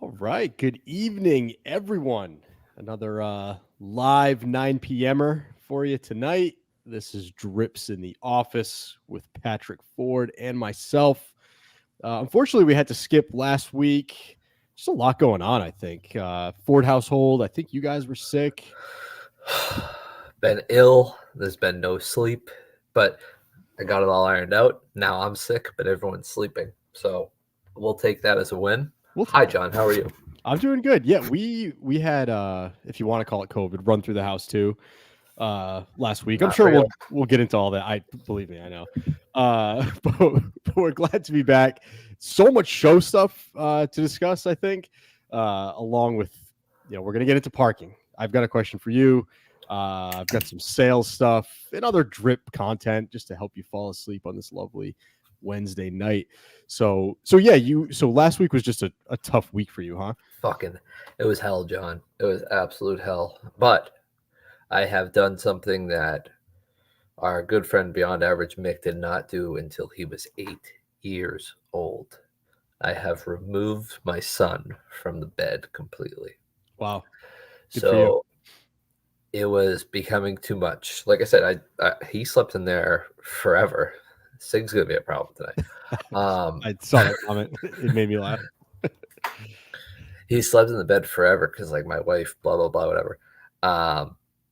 All right. Good evening, everyone. Another live 9 p.m.er for you tonight. This is Drips in the Office with Patrick Ford and myself. Unfortunately, we had to skip last week. Just a lot going on, I think. Ford household, I think you guys were sick. Been ill. There's been no sleep, but I got it all ironed out. Now I'm sick, but everyone's sleeping. So we'll take that as a win. We'll Hi, take it. John. How are you? I'm doing good. Yeah, we had if you want to call it COVID, run through the house too last week. I'm Not sure real. we'll get into all that. I believe me, I know. But we're glad to be back. So much show stuff to discuss, I think. Along with we're gonna get into parking. I've got a question for you. I've got some sales stuff and other drip content just to help you fall asleep on this lovely Wednesday night. So last week was just a tough week for you, huh? It was hell, John. It was absolute hell. But I have done something that our good friend Beyond Average Mick did not do until he was 8 years old. I have removed my son from the bed completely. Wow. Good for you. So it was becoming too much. Like I said, he slept in there forever. Sig's gonna be a problem tonight. I saw that comment. It made me laugh. He slept in the bed forever because like my wife, blah blah blah, whatever.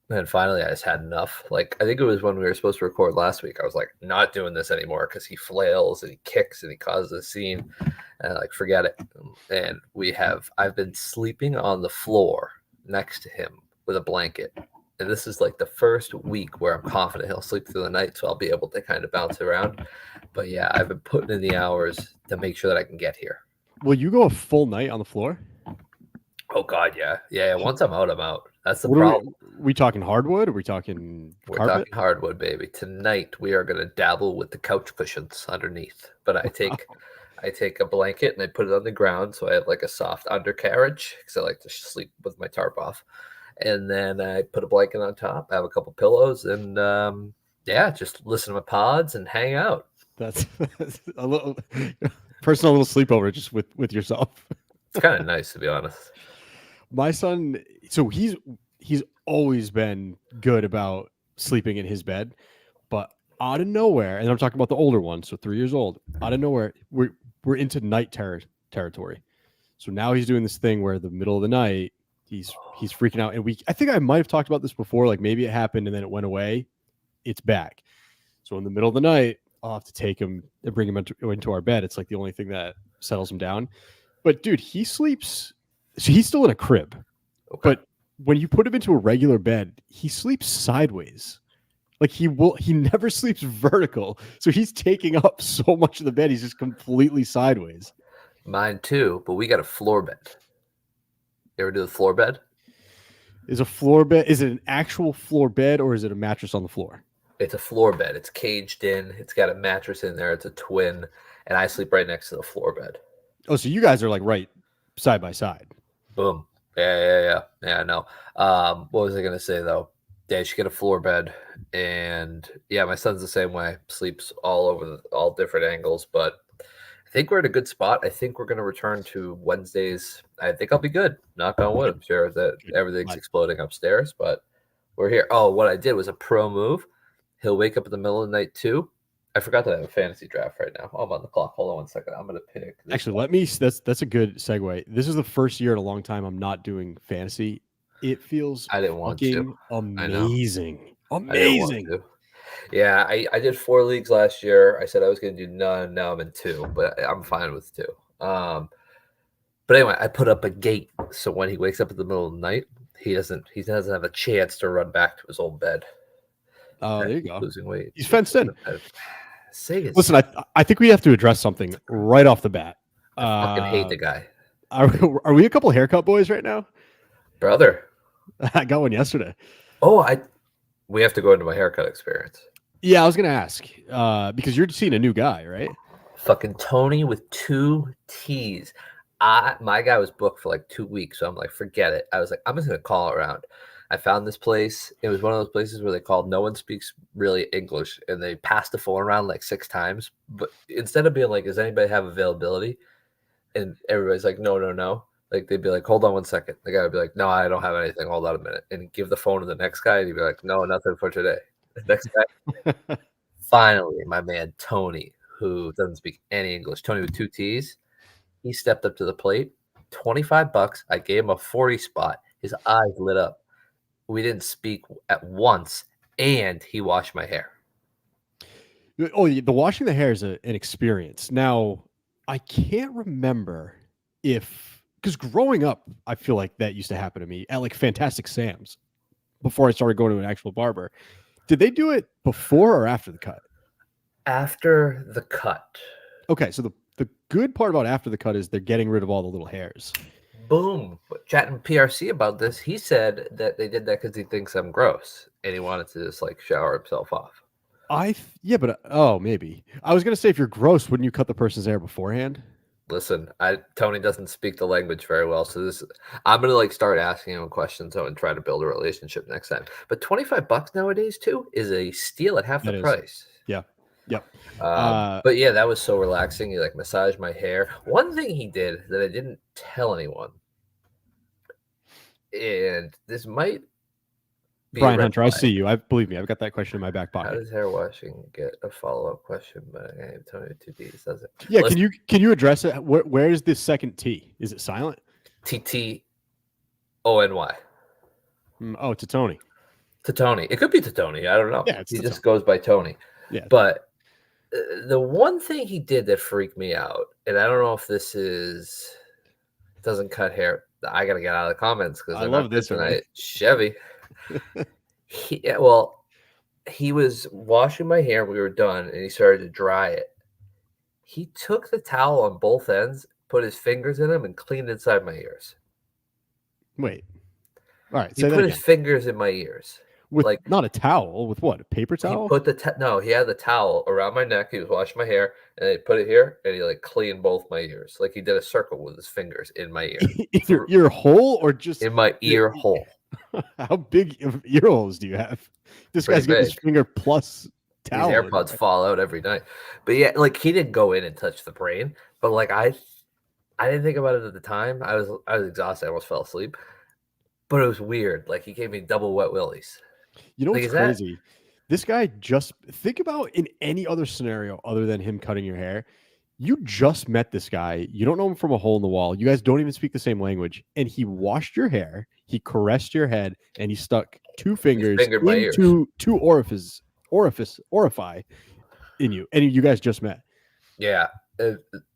And finally, I just had enough. Like I think it was when we were supposed to record last week. I was like, not doing this anymore because he flails and he kicks and he causes a scene. And like, forget it. And I've been sleeping on the floor next to him with a blanket. And this is like the first week where I'm confident he'll sleep through the night, so I'll be able to kind of bounce around. But yeah, I've been putting in the hours to make sure that I can get here. Will you go a full night on the floor? Oh God, yeah. Once I'm out. That's the What problem. we talking hardwood? Are we talking We're carpet? talking hardwood, baby. Tonight we are gonna dabble with the couch cushions underneath. But I take a blanket and I put it on the ground so I have like a soft undercarriage because I like to sleep with my tarp off. And then I put a blanket on top. I have a couple pillows and just listen to my pods and hang out. That's a little personal little sleepover just with yourself. It's kind of nice to be honest. My son, so he's always been good about sleeping in his bed, but out of nowhere, and I'm talking about the older one, so 3 years old, out of nowhere, we're into night territory. So now he's doing this thing where the middle of the night he's freaking out, and I think I might have talked about this before, like maybe it happened and then it went away. It's back. So in the middle of the night, I'll have to take him and bring him into our bed. It's like the only thing that settles him down. But dude, he sleeps. So he's still in a crib, Okay. but when you put him into a regular bed, he sleeps sideways. Like he never sleeps vertical. So he's taking up so much of the bed. He's just completely sideways. Mine too, but we got a floor bed. You ever do the floor bed? Is it an actual floor bed or is it a mattress on the floor? It's a floor bed. It's caged in. It's got a mattress in there. It's a twin, and I sleep right next to the floor bed. Oh, so you guys are like right side by side. Boom. Yeah. No. What was I gonna say though? Yeah, you should get a floor bed, and yeah, my son's the same way. Sleeps all over all different angles, but I think we're at a good spot. I think we're gonna return to Wednesdays. I think I'll be good. Knock on wood. I'm sure that everything's exploding upstairs, but we're here. Oh, what I did was a pro move. He'll wake up in the middle of the night too. I forgot that I have a fantasy draft right now. Oh, I'm on the clock. Hold on 1 second. I'm gonna pick. Actually, that's a good segue. This is the first year in a long time I'm not doing fantasy. It feels I didn't want to. amazing. I didn't want to. Yeah, I did 4 leagues last year. I said I was going to do none. Now I'm in 2, but I'm fine with 2. But anyway, I put up a gate so when he wakes up in the middle of the night, he doesn't have a chance to run back to his old bed. Oh, there you go. Losing weight. He's fenced in. Listen, I think we have to address something right off the bat. I fucking hate the guy. Are we a couple haircut boys right now? Brother. I got one yesterday. Oh, we have to go into my haircut experience. Yeah, I was gonna ask because you're seeing a new guy, right? Fucking Tony with 2 T's. My guy was booked for like 2 weeks, so I'm like, forget it. I was like, I'm just gonna call around. I found this place. It was one of those places where they called no one speaks really English, and they passed the phone around like 6 times. But instead of being like, does anybody have availability? And everybody's like, no. Like they'd be like, "Hold on 1 second." The guy would be like, "No, I don't have anything. Hold on a minute," and he'd give the phone to the next guy, and he'd be like, "No, nothing for today." The next guy, finally, my man Tony, who doesn't speak any English, Tony with two T's, he stepped up to the plate. $25. I gave him a 40 spot. His eyes lit up. We didn't speak at once, and he washed my hair. Oh, the washing the hair is an experience. Now, I can't remember if, because growing up, I feel like that used to happen to me at like Fantastic Sam's before I started going to an actual barber. Did they do it before or after the cut? After the cut. Okay, so the good part about after the cut is they're getting rid of all the little hairs. Boom. Chatting PRC about this, he said that they did that because he thinks I'm gross and he wanted to just like shower himself off. Yeah, but maybe. I was gonna say if you're gross, wouldn't you cut the person's hair beforehand? Listen, Tony doesn't speak the language very well, so I'm gonna like start asking him questions and try to build a relationship next time. But $25 nowadays too is a steal at half the price. Yeah. Yep. But yeah, that was so relaxing. He like massaged my hair. One thing he did that I didn't tell anyone, and this might be Brian Hunter, I see you. Believe me, I've got that question in my back pocket. How does hair washing get a follow-up question? But I have Tony with two D's, does it? Yeah, can you address it? Where is this second T? Is it silent? TTONY. Oh, to Tony. To Tony. It could be to Tony. I don't know. Yeah, he just goes by Tony. Yeah. But the one thing he did that freaked me out, and I don't know if this doesn't cut hair. I got to get out of the comments because I love this tonight. Chevy. He was washing my hair. We were done, and he started to dry it. He took the towel on both ends, put his fingers in them, and cleaned inside my ears. Wait. All right. He put his fingers in my ears. With like not a towel, with what? A paper towel? He put he had the towel around my neck. He was washing my hair, and he put it here, and he like cleaned both my ears. Like he did a circle with his fingers in my ear. In your ear hole or just in my ear hole? How big of ear holes do you have? This guy's got his finger plus towel. His AirPods fall out every night. But yeah, like he didn't go in and touch the brain. But like I didn't think about it at the time. I was exhausted. I almost fell asleep. But it was weird. Like he gave me double wet willies. You know what's crazy? This guy just think about in any other scenario other than him cutting your hair. You just met this guy. You don't know him from a hole in the wall. You guys don't even speak the same language. And he washed your hair. He caressed your head, and he stuck two fingers into two orifice in you. And you guys just met. Yeah,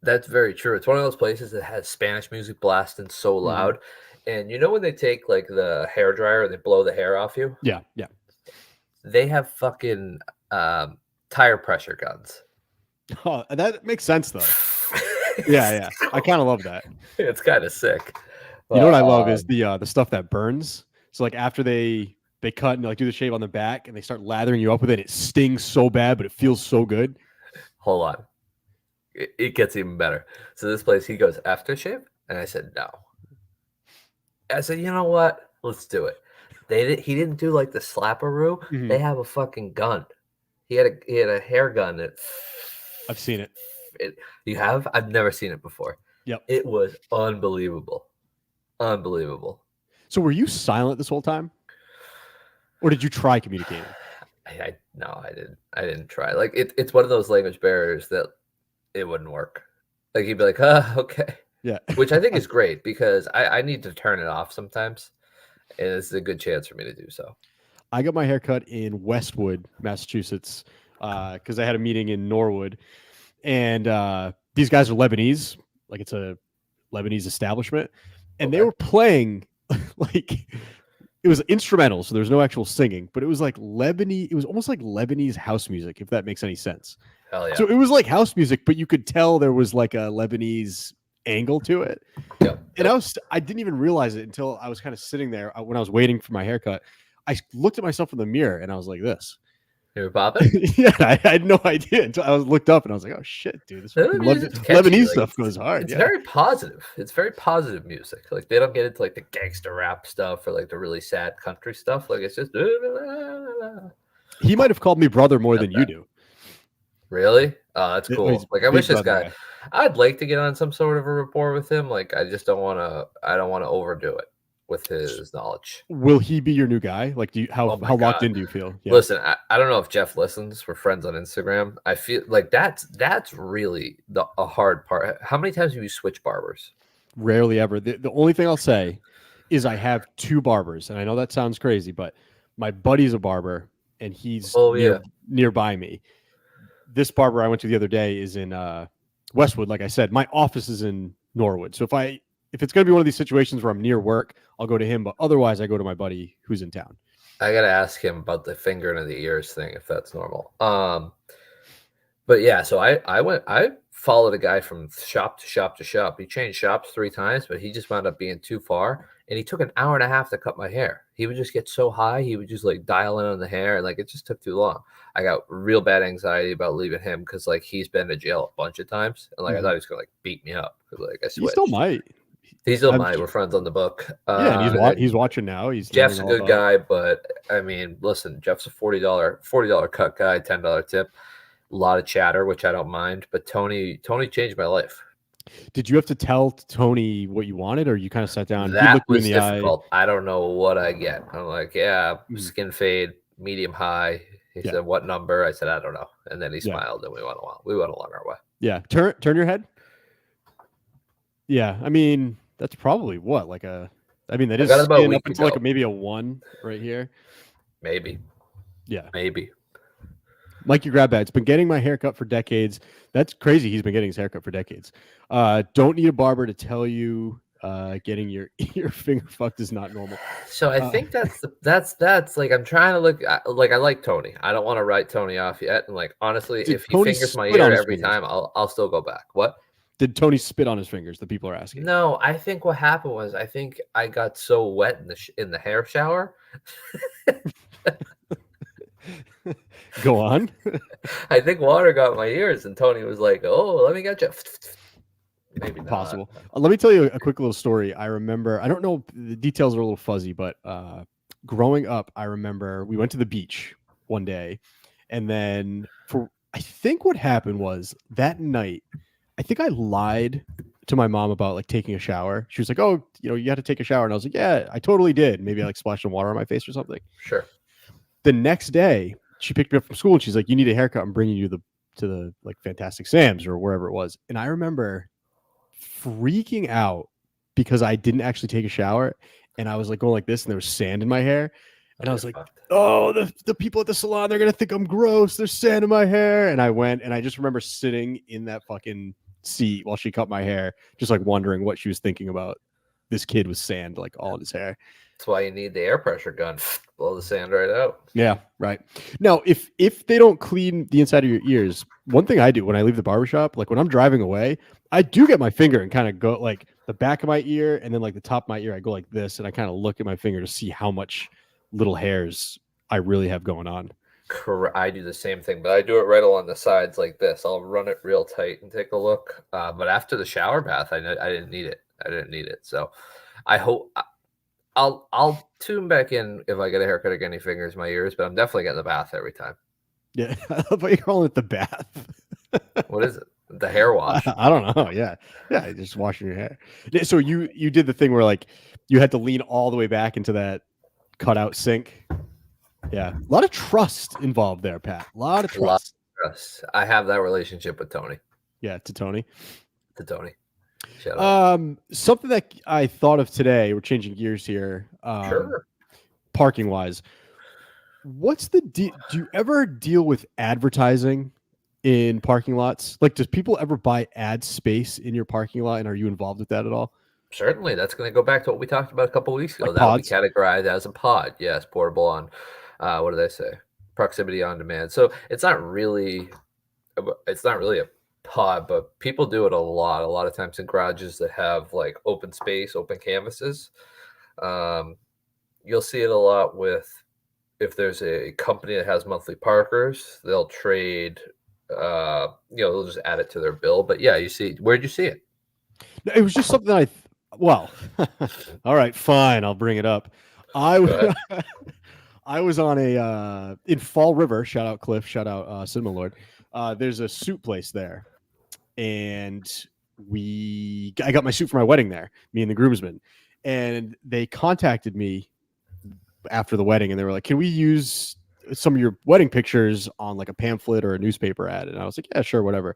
that's very true. It's one of those places that has Spanish music blasting so loud. And you know when they take like the hair dryer and they blow the hair off you? Yeah. They have fucking tire pressure guns. Oh, that makes sense though. yeah. I kind of love that. It's kind of sick. You know what I love is the stuff that burns. So like after they cut and like do the shave on the back and they start lathering you up with it, it stings so bad, but it feels so good. Hold on. It gets even better. So this place, he goes, aftershave? And I said, no. I said, you know what? Let's do it. He didn't do like the slapperoo. Mm-hmm. They have a fucking gun. He had a hair gun that I've seen it. You have? I've never seen it before. Yep. It was unbelievable. Unbelievable. So were you silent this whole time? Or did you try communicating? No, I didn't. I didn't try. Like it's one of those language barriers that it wouldn't work. Like he'd be like, okay. Yeah. Which I think is great because I need to turn it off sometimes. And this is a good chance for me to do so. I got my hair cut in Westwood, Massachusetts, because I had a meeting in Norwood. And these guys are Lebanese. Like it's a Lebanese establishment. And they were playing like it was instrumental, so there's no actual singing, but it was like Lebanese. It was almost like Lebanese house music, if that makes any sense. Hell yeah. So it was like house music, but you could tell there was like a Lebanese angle to it. Yep. And I didn't even realize it until I was kind of sitting there when I was waiting for my haircut. I looked at myself in the mirror and I was like this. You were popping? Yeah, I had no idea until I looked up and I was like, oh shit, dude, this Lebanese stuff goes hard. It's very positive. It's very positive music. Like they don't get into like the gangster rap stuff or like the really sad country stuff. Like it's just he might have called me brother more than you do. Really? Oh, that's He's cool. Like, a I big wish this brother guy. guy. I'd like to get on some sort of a rapport with him. Like, I just don't want to. I don't want to overdo it with his knowledge. Will he be your new guy? Like, do you Oh my how locked god! in do you feel? Yeah, Listen, I don't know if Jeff listens. We're friends on Instagram. I feel like that's really a hard part. How many times have you switched barbers? rarely ever. The only thing I'll say is I have two barbers, and I know that sounds crazy, but my buddy's a barber, and he's Oh yeah, nearby me. This barber I went to the other day is in Westwood. Like I said, my office is in Norwood. So if it's going to be one of these situations where I'm near work, I'll go to him. But otherwise, I go to my buddy who's in town. I gotta ask him about the finger into the ears thing if that's normal. But yeah, so I followed a guy from shop to shop to shop. He changed shops 3 times, but he just wound up being too far. And he took an hour and a half to cut my hair. He would just get so high, he would just like dial in on the hair, and like it just took too long. I got real bad anxiety about leaving him because like he's been to jail a bunch of times, and like I thought he was gonna like beat me up because like I He still switched. might. He's still I'm, mine. We're friends on the book. yeah, and And then he's watching now. He's Jeff's learning a all good about. guy, but I mean, listen, Jeff's a $40 cut guy, $10 tip. A lot of chatter, which I don't mind. But Tony changed my life. Did you have to tell Tony what you wanted, or you kind of sat down? He That looked you in was the eye. difficult. I don't know what I get. I'm like, yeah, Mhm. skin fade, medium high. He Yeah, said, what number? I said, I don't know. And then he yeah, smiled, and we went along our way. yeah. Turn your head. Yeah, I mean that's probably what like a. I mean that I is got it about a skin up week until like ago. maybe a 1 right here. Maybe, Yeah. maybe. Mikey Grab Bad's been getting my haircut for decades. That's crazy. He's been getting his haircut for decades. Don't need a barber to tell you getting your finger fucked is not normal. So I think that's like I'm trying to look like I like Tony. I don't want to write Tony off yet. And like honestly, Did if he Tony fingers my spit on ear his every fingers? time, I'll still go back. What? Did Tony spit on his fingers? The people are asking. No, I think what happened was I think I got so wet in the hair shower. Go on. I think water got my ears, and Tony was like, "Oh, let me get you." Maybe not. Possible. Let me tell you a quick little story. I remember, I don't know, the details are a little fuzzy, but growing up, I remember we went to the beach one day. And then I think what happened was that night, I think I lied to my mom about like taking a shower. She was like, oh, you had to take a shower. And I was like, yeah, I totally did. Maybe I like splashed some water on my face or something. Sure. The next day, she picked me up from school and she's like, you need a haircut. I'm bringing you to the like Fantastic Sam's or wherever it was. And I remember freaking out because I didn't actually take a shower and I was like going like this and there was sand in my hair. And I was like, oh, the people at the salon, they're going to think I'm gross. There's sand in my hair. And I went and I just remember sitting in that fucking seat while she cut my hair, just like wondering what she was thinking about this kid with sand like all in his hair. That's why you need the air pressure gun. Blow the sand right out. Yeah, right. Now, if they don't clean the inside of your ears, one thing I do when I leave the barbershop, like when I'm driving away, I do get my finger and kind of go like the back of my ear and then like the top of my ear, I go like this and I kind of look at my finger to see how much little hairs I really have going on. Correct. I do the same thing, but I do it right along the sides like this. I'll run it real tight and take a look. But after the shower bath, I didn't need it. I didn't need it. So I hope I'll tune back in if I get a haircut again. He fingers my ears, but I'm definitely getting the bath every time. Yeah, but you're calling it the bath. What is it? The hair wash. I don't know. Yeah, just washing your hair. So you did the thing where like you had to lean all the way back into that cutout sink. Yeah, a lot of trust involved there, Pat. A lot of trust. I have that relationship with Tony. Yeah, to Tony. Shout out. Something that I thought of today. We're changing gears here. Sure. Parking wise, what's the do you ever deal with advertising in parking lots? Like, does people ever buy ad space in your parking lot, and are you involved with that at all? Certainly, that's going to go back to what we talked about a couple of weeks ago. Like That'll be pods? categorized as a pod. Yes, portable on. What did I say? Proximity on demand. So it's not really a pod, but people do it a lot of times in garages that have like open space, open canvases. You'll see it a lot with if there's a company that has monthly parkers, they'll trade. They'll just add it to their bill. But yeah, where'd you see it? No, it was just something all right, fine, I'll bring it up. I was on a in Fall River. Shout out Cliff. Shout out Cinema Lord. There's a suit place there, and I got my suit for my wedding there, me and the groomsmen, and they contacted me after the wedding, and they were like, "Can we use some of your wedding pictures on like a pamphlet or a newspaper ad?" And I was like, "Yeah, sure, whatever."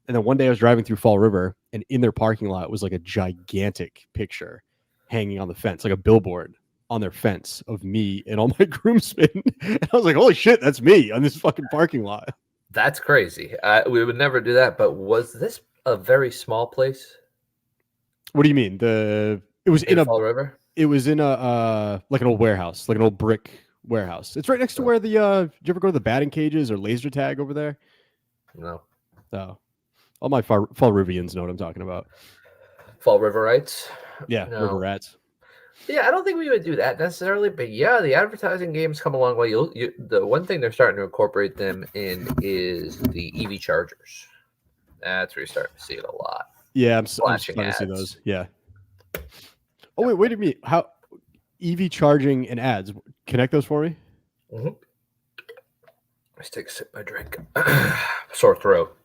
And then one day I was driving through Fall River, and in their parking lot was like a gigantic picture hanging on the fence, like a billboard on their fence of me and all my groomsmen. And I was like, "Holy shit, that's me on this fucking parking lot." That's crazy. We would never do that. But was this a very small place? What do you mean? It was in Fall River. It was in a like an old warehouse, like an old brick warehouse. It's right next to where the did you ever go to the batting cages or laser tag over there? No. Oh, all my Fall Rivians know what I'm talking about. Fall Riverites. Yeah, No. River Rats. Yeah, I don't think we would do that necessarily, but yeah, the advertising game's come a long way. The one thing they're starting to incorporate them in is the EV chargers. That's where you're starting to see it a lot. Yeah, I'm starting to see those. Yeah. Oh wait a minute. How EV charging and ads? Connect those for me. Mm-hmm. Let's take a sip of my drink. Sore throat.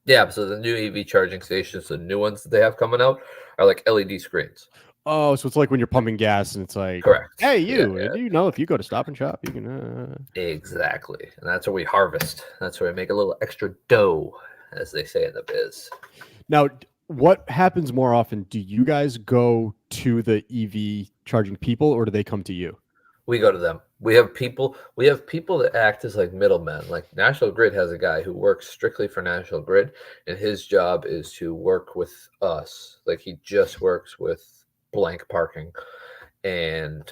Yeah, so the new EV charging stations, the new ones that they have coming out, are like LED screens. Oh, so it's like when you're pumping gas and it's like, correct. Hey, do you know if you go to Stop and Shop, you can. Exactly, and that's where we harvest. That's where we make a little extra dough, as they say in the biz. Now, what happens more often? Do you guys go to the EV charging people, or do they come to you? We go to them. We have people that act as like middlemen. Like National Grid has a guy who works strictly for National Grid, and his job is to work with us. Like he just works with blank parking and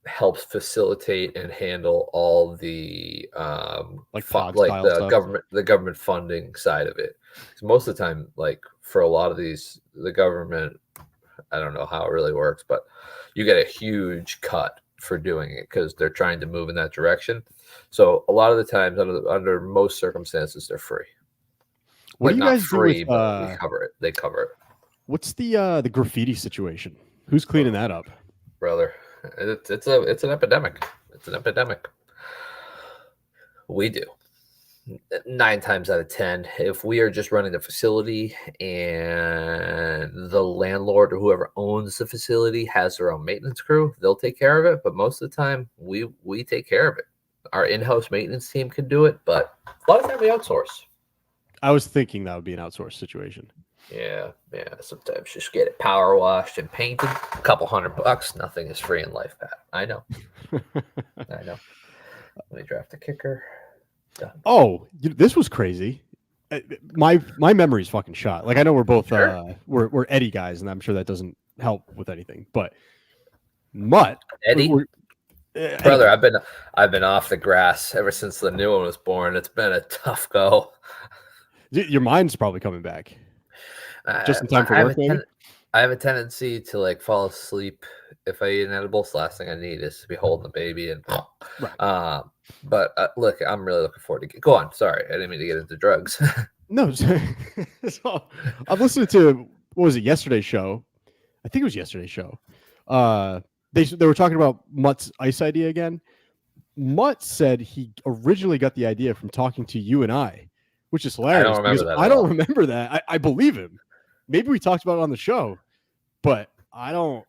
helps facilitate and handle all the the government funding side of it. Because most of the time, like for a lot of these, the government, I don't know how it really works, but you get a huge cut for doing it because they're trying to move in that direction. So a lot of the times, under most circumstances, they're free. What do you guys free, do with, but we cover it. They cover it. What's the graffiti situation? Who's cleaning that up, brother? It's an epidemic. It's an epidemic. We do. 9 times out of 10, if we are just running the facility and the landlord or whoever owns the facility has their own maintenance crew, they'll take care of it. But most of the time, we take care of it. Our in-house maintenance team can do it, but a lot of time we outsource. I was thinking that would be an outsourced situation. Yeah. Sometimes just get it power washed and painted. A couple $100. Nothing is free in life, Pat. I know. I know. Let me draft a kicker. Done. Oh, this was crazy. My memory's fucking shot. Like I know we're both sure. we're Eddie guys, and I'm sure that doesn't help with anything. But Mutt, Eddie, brother, I've been off the grass ever since the new one was born. It's been a tough go. Your mind's probably coming back. Just in time for work, maybe? I have a tendency to like fall asleep if I eat an edible. So last thing I need is to be holding the baby and right. But look, I'm really looking forward to go on. Sorry, I didn't mean to get into drugs. No, so I'm listening to what was it? Yesterday's show. I think it was yesterday's show. They were talking about Mutt's ice idea again. Mutt said he originally got the idea from talking to you and I, which is hilarious. I don't remember that. I believe him. Maybe we talked about it on the show, but I don't.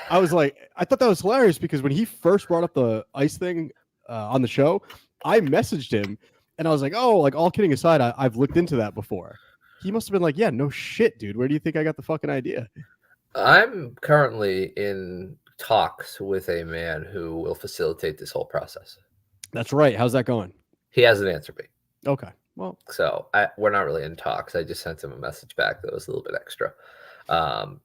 I was like, I thought that was hilarious because when he first brought up the ice thing on the show, I messaged him and I was like, oh, like all kidding aside, I've looked into that before. He must have been like, yeah, no shit, dude. Where do you think I got the fucking idea? I'm currently in talks with a man who will facilitate this whole process. That's right. How's that going? He hasn't answered me. Okay. Well, so we're not really in talks. I just sent him a message back that was a little bit extra. But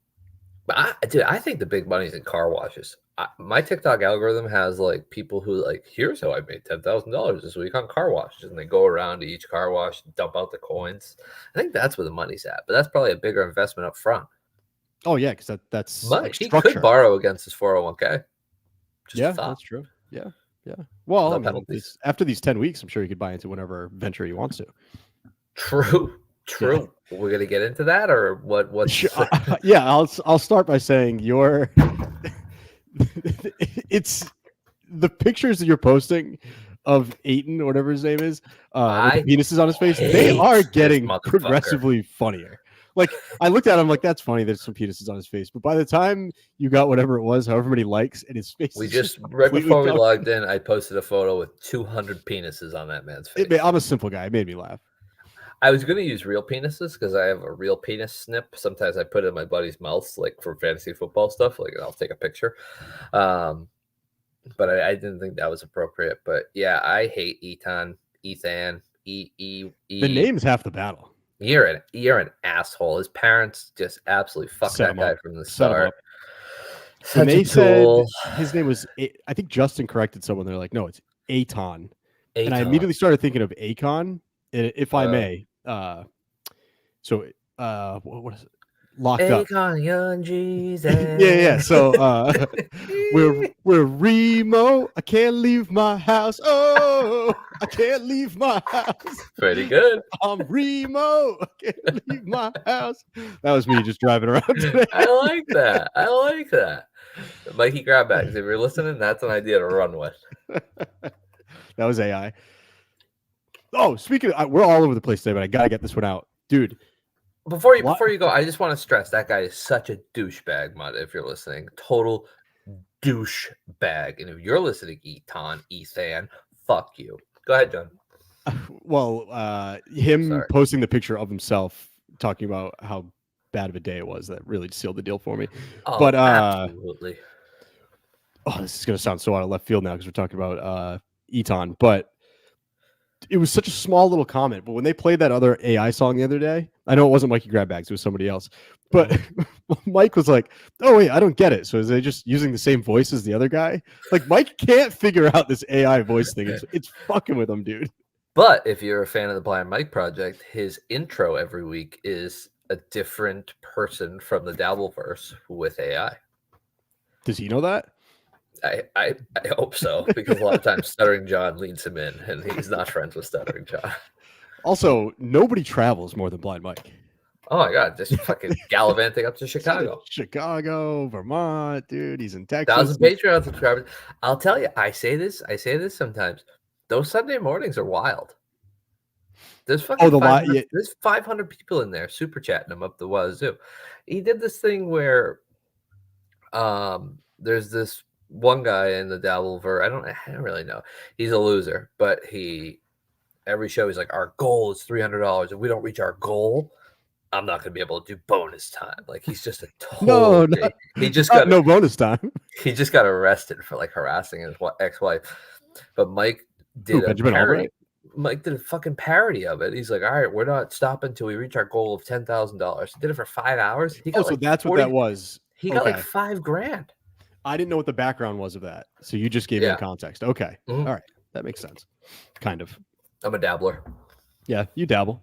I think the big money's in car washes. My TikTok algorithm has like people who like, here's how I made $10,000 this week on car washes, and they go around to each car wash and dump out the coins. I think that's where the money's at, but that's probably a bigger investment up front. Oh yeah, because that's like he could borrow against his 401k. Yeah, that's true. Yeah. Well, no after these 10 weeks, I'm sure he could buy into whatever venture he wants to. True. Yeah. We're gonna get into that, or what? Yeah, I'll start by saying it's the pictures that you're posting of Aiton or whatever his name is, with the penises on his face, they are getting progressively funnier. Like I looked at him like that's funny. There's some penises on his face, but by the time you got whatever it was, however many likes, and his face, we just right before we logged in, I posted a photo with 200 penises on that man's face. I'm a simple guy. It made me laugh. I was going to use real penises because I have a real penis snip. Sometimes I put it in my buddy's mouth, like for fantasy football stuff. Like I'll take a picture. But I didn't think that was appropriate. But yeah, I hate Ethan. The name's half the battle. You're an asshole. His parents just absolutely fucked that guy from the start. When they said his name was, I think Justin corrected someone. They're like, no, it's Aton. And I immediately started thinking of Akon, if I may. What is it? Locked Akon, up. Young Jesus. Yeah. So we're Remo. I can't leave my house. Oh, I can't leave my house. Pretty good. I'm Remo. I can't leave my house. That was me just driving around today. I like that. Mikey Grabbags, if you're listening, that's an idea to run with. That was AI. Oh, speaking of, we're all over the place today, but I gotta get this one out, dude. Before you go, I just want to stress that guy is such a douchebag, Mud. If you're listening, total douchebag. And if you're listening, Ethan, fuck you. Go ahead, John. Well, him posting the picture of himself talking about how bad of a day it was, that really sealed the deal for me. Oh, but absolutely. Oh, this is gonna sound so out of left field now because we're talking about Eton, but it was such a small little comment. But when they played that other AI song the other day, I know it wasn't Mikey Grabbags, it was somebody else. But Mike was like, "Oh wait, I don't get it." So is they just using the same voice as the other guy? Like Mike can't figure out this AI voice thing. It's fucking with him, dude. But if you're a fan of the Blind Mike Project, his intro every week is a different person from the Dabbleverse with AI. Does he know that? I hope so, because a lot of times Stuttering John leads him in, and he's not friends with Stuttering John. Also, nobody travels more than Blind Mike. Oh my God, just fucking gallivanting up to Chicago. Chicago, Vermont, dude. He's in Texas. 1,000 Patreon subscribers. I'll tell you, I say this sometimes. Those Sunday mornings are wild. There's fucking 500, there's 500 people in there super chatting him up the wazoo. He did this thing where there's this one guy in the Dabbleverse. I don't really know. He's a loser, but every show he's like, our goal is $300. If we don't reach our goal, I'm not gonna be able to do bonus time. Like he's just a total. He just got no bonus time. He just got arrested for like harassing his ex-wife. But Mike did a parody. Mike did a fucking parody of it. He's like, all right, we're not stopping until we reach our goal of $10,000. He did it for 5 hours. He got so that's 40, what that was. He got like $5,000. I didn't know what the background was of that. So you just gave me the context. Okay. All right. That makes sense. Kind of. I'm a dabbler. Yeah, you dabble.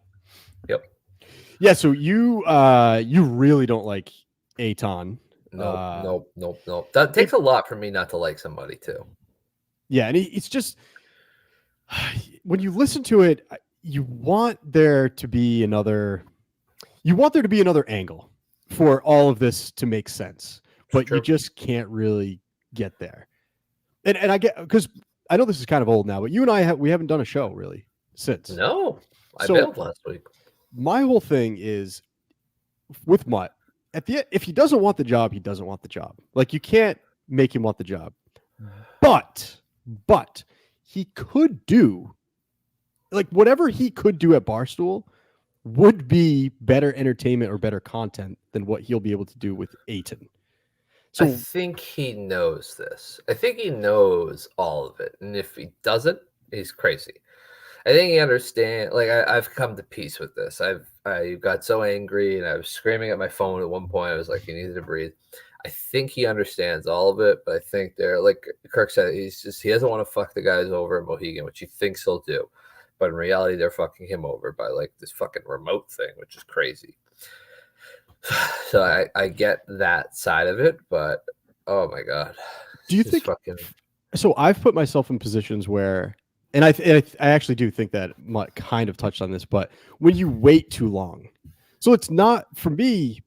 Yep. Yeah, so you really don't like Aton. Nope. That takes a lot for me not to like somebody too. Yeah, and it's just when you listen to it, you want there to be another angle for all of this to make sense. But you just can't really get there. And I get, because I know this is kind of old now, but you and I we haven't done a show really since. No, I bailed last week. My whole thing is with Mutt, if he doesn't want the job, he doesn't want the job. Like you can't make him want the job. But he could do like whatever he could do at Barstool would be better entertainment or better content than what he'll be able to do with Aton. So I think he knows this. I think he knows all of it. And if he doesn't, he's crazy. I think he understands. Like I've come to peace with this. I got so angry and I was screaming at my phone at one point. I was like, "You needed to breathe." I think he understands all of it, but I think they're like Kirk said, he doesn't want to fuck the guys over in Mohegan, which he thinks he'll do. But in reality, they're fucking him over by like this fucking remote thing, which is crazy. So I get that side of it, but oh my God. Do you think so? I've put myself in positions where, and I actually do think that Mutt kind of touched on this, but when you wait too long, so it's not for me.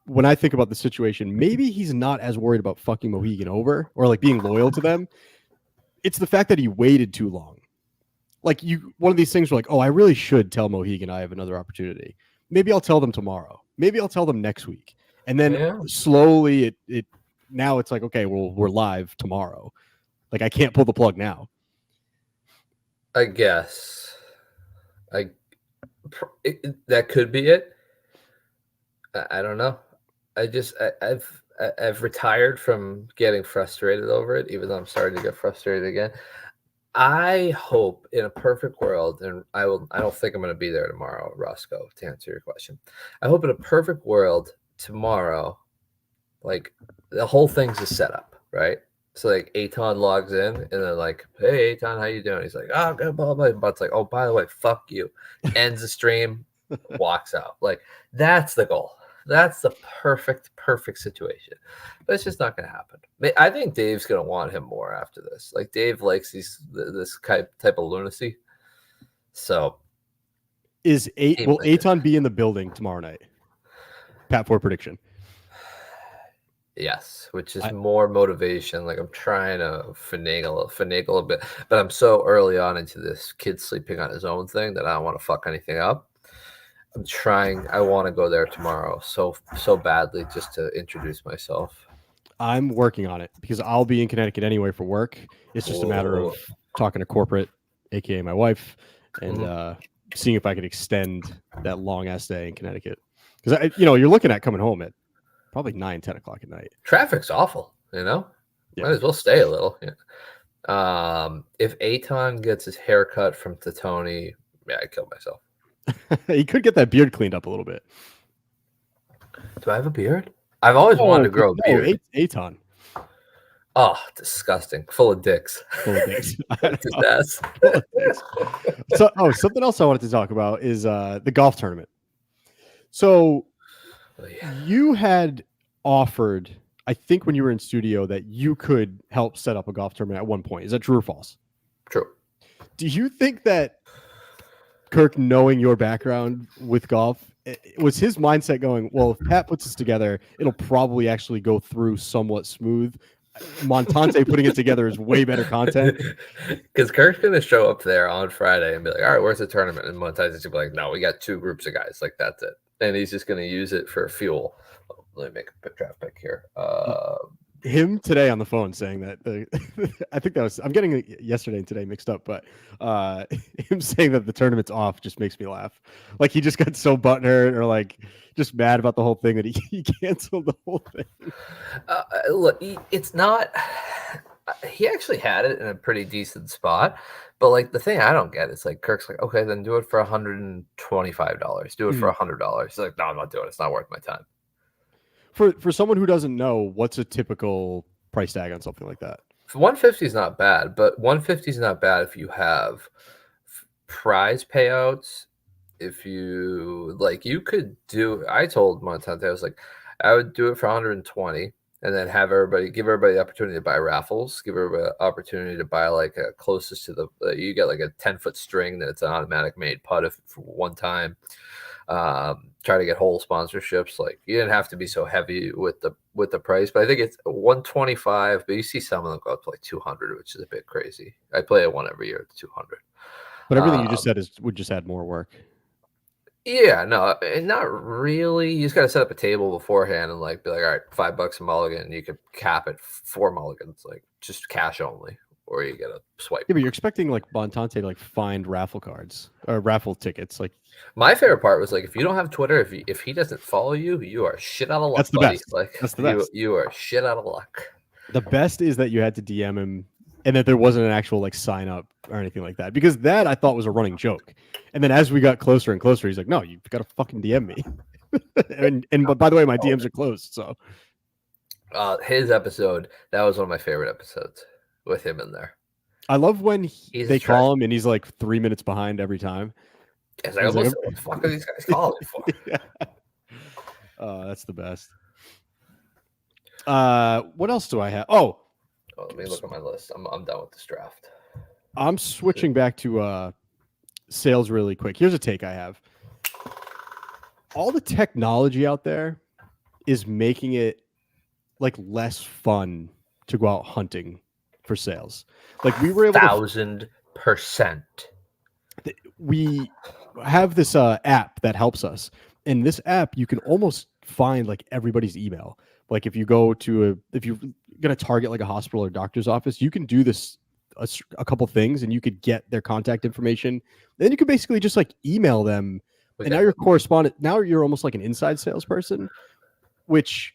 When I think about the situation, maybe he's not as worried about fucking Mohegan over or like being loyal to them. It's the fact that he waited too long. Like one of these things where like, oh, I really should tell Mohegan I have another opportunity. Maybe I'll tell them tomorrow. Maybe I'll tell them next week. And then slowly it now it's like, okay, well, we're live tomorrow. Like I can't pull the plug now. I guess. That could be it. I don't know. I've retired from getting frustrated over it, even though I'm starting to get frustrated again. I hope in a perfect world, and I don't think I'm going to be there tomorrow, Roscoe, to answer your question. I hope in a perfect world tomorrow, like the whole thing's a setup, right? So like Aton logs in and then like, hey Aton, how you doing? He's like, oh, good, blah, blah, blah. It's like, oh, by the way, fuck you. Ends the stream, walks out. Like that's the goal. That's the perfect situation. But it's just not going to happen. I think Dave's going to want him more after this. Like Dave likes this type of lunacy. So will Aton be in the building tomorrow night? Pat, for prediction. Yes, which is more motivation. Like I'm trying to finagle a bit, but I'm so early on into this kid sleeping on his own thing that I don't want to fuck anything up. I'm trying. I want to go there tomorrow so badly just to introduce myself. I'm working on it because I'll be in Connecticut anyway for work. It's just a matter of talking to corporate, aka my wife, and seeing if I could extend that long ass day in Connecticut. Because you're looking at coming home at probably 9-10 o'clock at night. Traffic's awful, Might as well stay a little. Yeah. If Aton gets his hair cut from Tony, I'd kill myself. He could get that beard cleaned up a little bit. Do I have a beard? I've always wanted to grow a beard. Aton. Oh, disgusting. Full of dicks. So, something else I wanted to talk about is the golf tournament. So you had offered, I think when you were in studio, that you could help set up a golf tournament at one point. Is that true or false? True. Do you think that Kirk, knowing your background with golf, was his mindset going, well, if Pat puts this together, it'll probably actually go through somewhat smooth? Montante putting it together is way better content. Because Kirk's going to show up there on Friday and be like, all right, where's the tournament? And Montante's going to be like, no, we got 2 groups of guys. Like, that's it. And he's just going to use it for fuel. Let me make a draft pick here. Him today on the phone saying that I think that was, I'm getting yesterday and today mixed up, but him saying that the tournament's off just makes me laugh. Like he just got so butthurt or like just mad about the whole thing that he canceled the whole thing. Look, it's not, he actually had it in a pretty decent spot, but like the thing I don't get is like Kirk's like, okay, then do it for $125. Do it for $100. He's like, no, I'm not doing it. It's not worth my time. For someone who doesn't know, what's a typical price tag on something like that? 150 is not bad, but 150 is not bad if you have prize payouts. If you like, you could do. I told Montante, I was like, I would do it for 120, and then give everybody the opportunity to buy raffles, give everybody the opportunity to buy like a closest to the. You get like a 10-foot string that it's an automatic made putt for one time. Try to get whole sponsorships. Like you didn't have to be so heavy with the price, but I think it's 125. But you see some of them go up to like 200, which is a bit crazy. I play one every year at 200. But everything you just said would just add more work. Yeah, no, not really. You just got to set up a table beforehand and like be like, all right, $5 a mulligan, and you could cap it 4 mulligans, like just cash only. Or you get a swipe. Yeah, but you're expecting like Montante to like find raffle cards or raffle tickets. Like my favorite part was like if you don't have Twitter, if he doesn't follow you, you are shit out of luck. That's the buddy. best. Like that's the best. You are shit out of luck. The best is that you had to DM him and that there wasn't an actual like sign up or anything like that, because that I thought was a running joke. And then as we got closer and closer, he's like, "No, you've got to fucking DM me." and by the way, my DMs are closed. So his episode, that was one of my favorite episodes with him in there. I love when they call him and he's like 3 minutes behind every time. It's like, what the fuck are these guys calling for? Yeah. That's the best. What else do I have? Oh, let me look at my list. I'm done with this draft. I'm switching back to sales really quick. Here's a take I have. All the technology out there is making it like less fun to go out hunting for sales. Like we were able to 1,000%. we have this app that helps us. In this app, you can almost find like everybody's email. Like if you go to if you're gonna target like a hospital or doctor's office, you can do this a couple things, and you could get their contact information. Then you could basically just like email them, and now you're correspondent. Now you're almost like an inside salesperson, which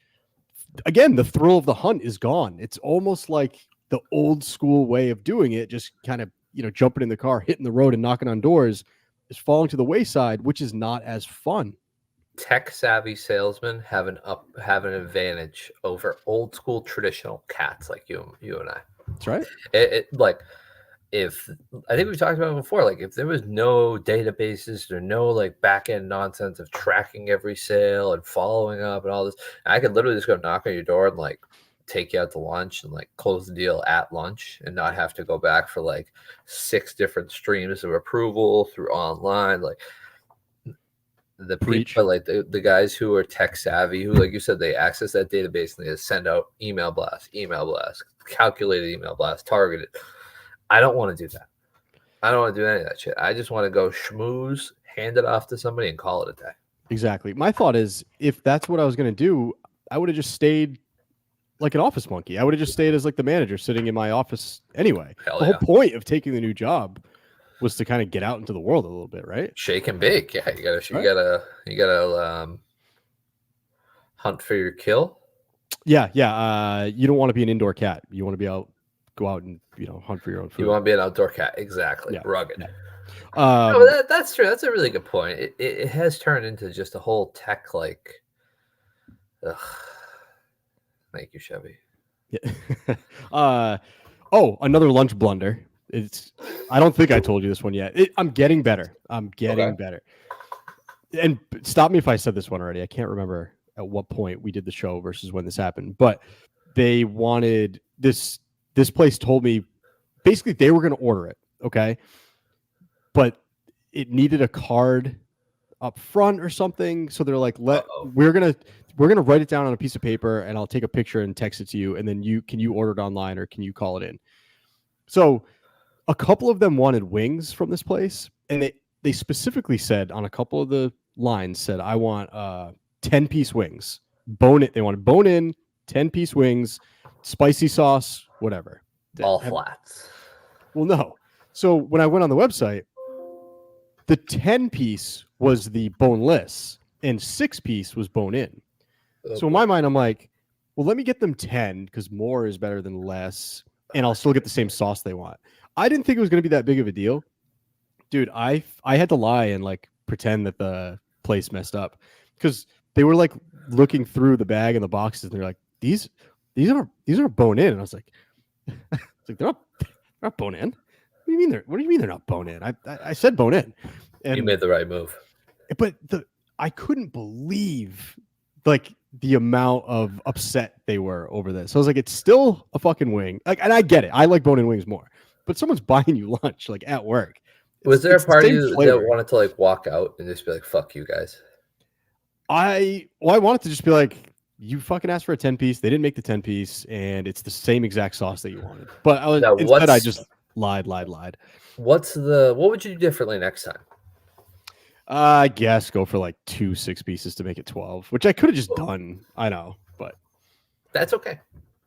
again, the thrill of the hunt is gone. It's almost like the old school way of doing it, just kind of, jumping in the car, hitting the road and knocking on doors, is falling to the wayside, which is not as fun. Tech savvy salesmen have an advantage over old school traditional cats like you and I. That's right. Like, if I think we've talked about it before, like if there was no databases or no like back end nonsense of tracking every sale and following up and all this, I could literally just go knock on your door and like take you out to lunch and like close the deal at lunch and not have to go back for like 6 different streams of approval through online. Like the people, like the guys who are tech savvy, who, like you said, they access that database and they just send out email blast, calculated email blast, targeted. I don't want to do that. I don't want to do any of that shit. I just want to go schmooze, hand it off to somebody, and call it a day. Exactly. My thought is, if that's what I was going to do, I would have just stayed like an office monkey. I would have just stayed as like the manager sitting in my office anyway. The whole point of taking the new job was to kind of get out into the world a little bit, right? Shake and bake. Yeah, you gotta hunt for your kill. Yeah. You don't want to be an indoor cat. You want to be go out and hunt for your own food. You want to be an outdoor cat, exactly. Yeah. Rugged. Yeah. No, that's true. That's a really good point. It has turned into just a whole tech like. Ugh. Thank you, Chevy. Yeah. Another lunch blunder. I don't think I told you this one yet. I'm getting better. Better. And stop me if I said this one already. I can't remember at what point we did the show versus when this happened. But they wanted this. This place told me basically they were going to order it. Okay. But it needed a card up front or something. So they're like, we're going to write it down on a piece of paper and I'll take a picture and text it to you. And then can you order it online or can you call it in? So a couple of them wanted wings from this place. And they specifically said on a couple of the lines said, I want 10-piece wings. They wanted bone in, 10-piece wings, spicy sauce, whatever. All flats. Well, no. So when I went on the website, the 10-piece was the boneless and 6-piece was bone in. Okay. So in my mind, I'm like, well, let me get them 10 because more is better than less. And I'll still get the same sauce they want. I didn't think it was going to be that big of a deal. Dude, I had to lie and like pretend that the place messed up because they were like looking through the bag and the boxes and they're like, these are bone in. And I was like, they're not bone in. What do you mean they're not bone in? I said bone in. And you made the right move. But I couldn't believe like the amount of upset they were over this. I was like, it's still a fucking wing. Like, and I get it. I like bone in wings more. But someone's buying you lunch like at work. Was there a part of you that wanted to like walk out and just be like, fuck you guys? I wanted to just be like, you fucking asked for a 10-piece. They didn't make the 10-piece, and it's the same exact sauce that you wanted. But I just lied. What would you do differently next time? I guess go for like 2 6-pieces to make it 12, which I could have just done. I know, but that's okay.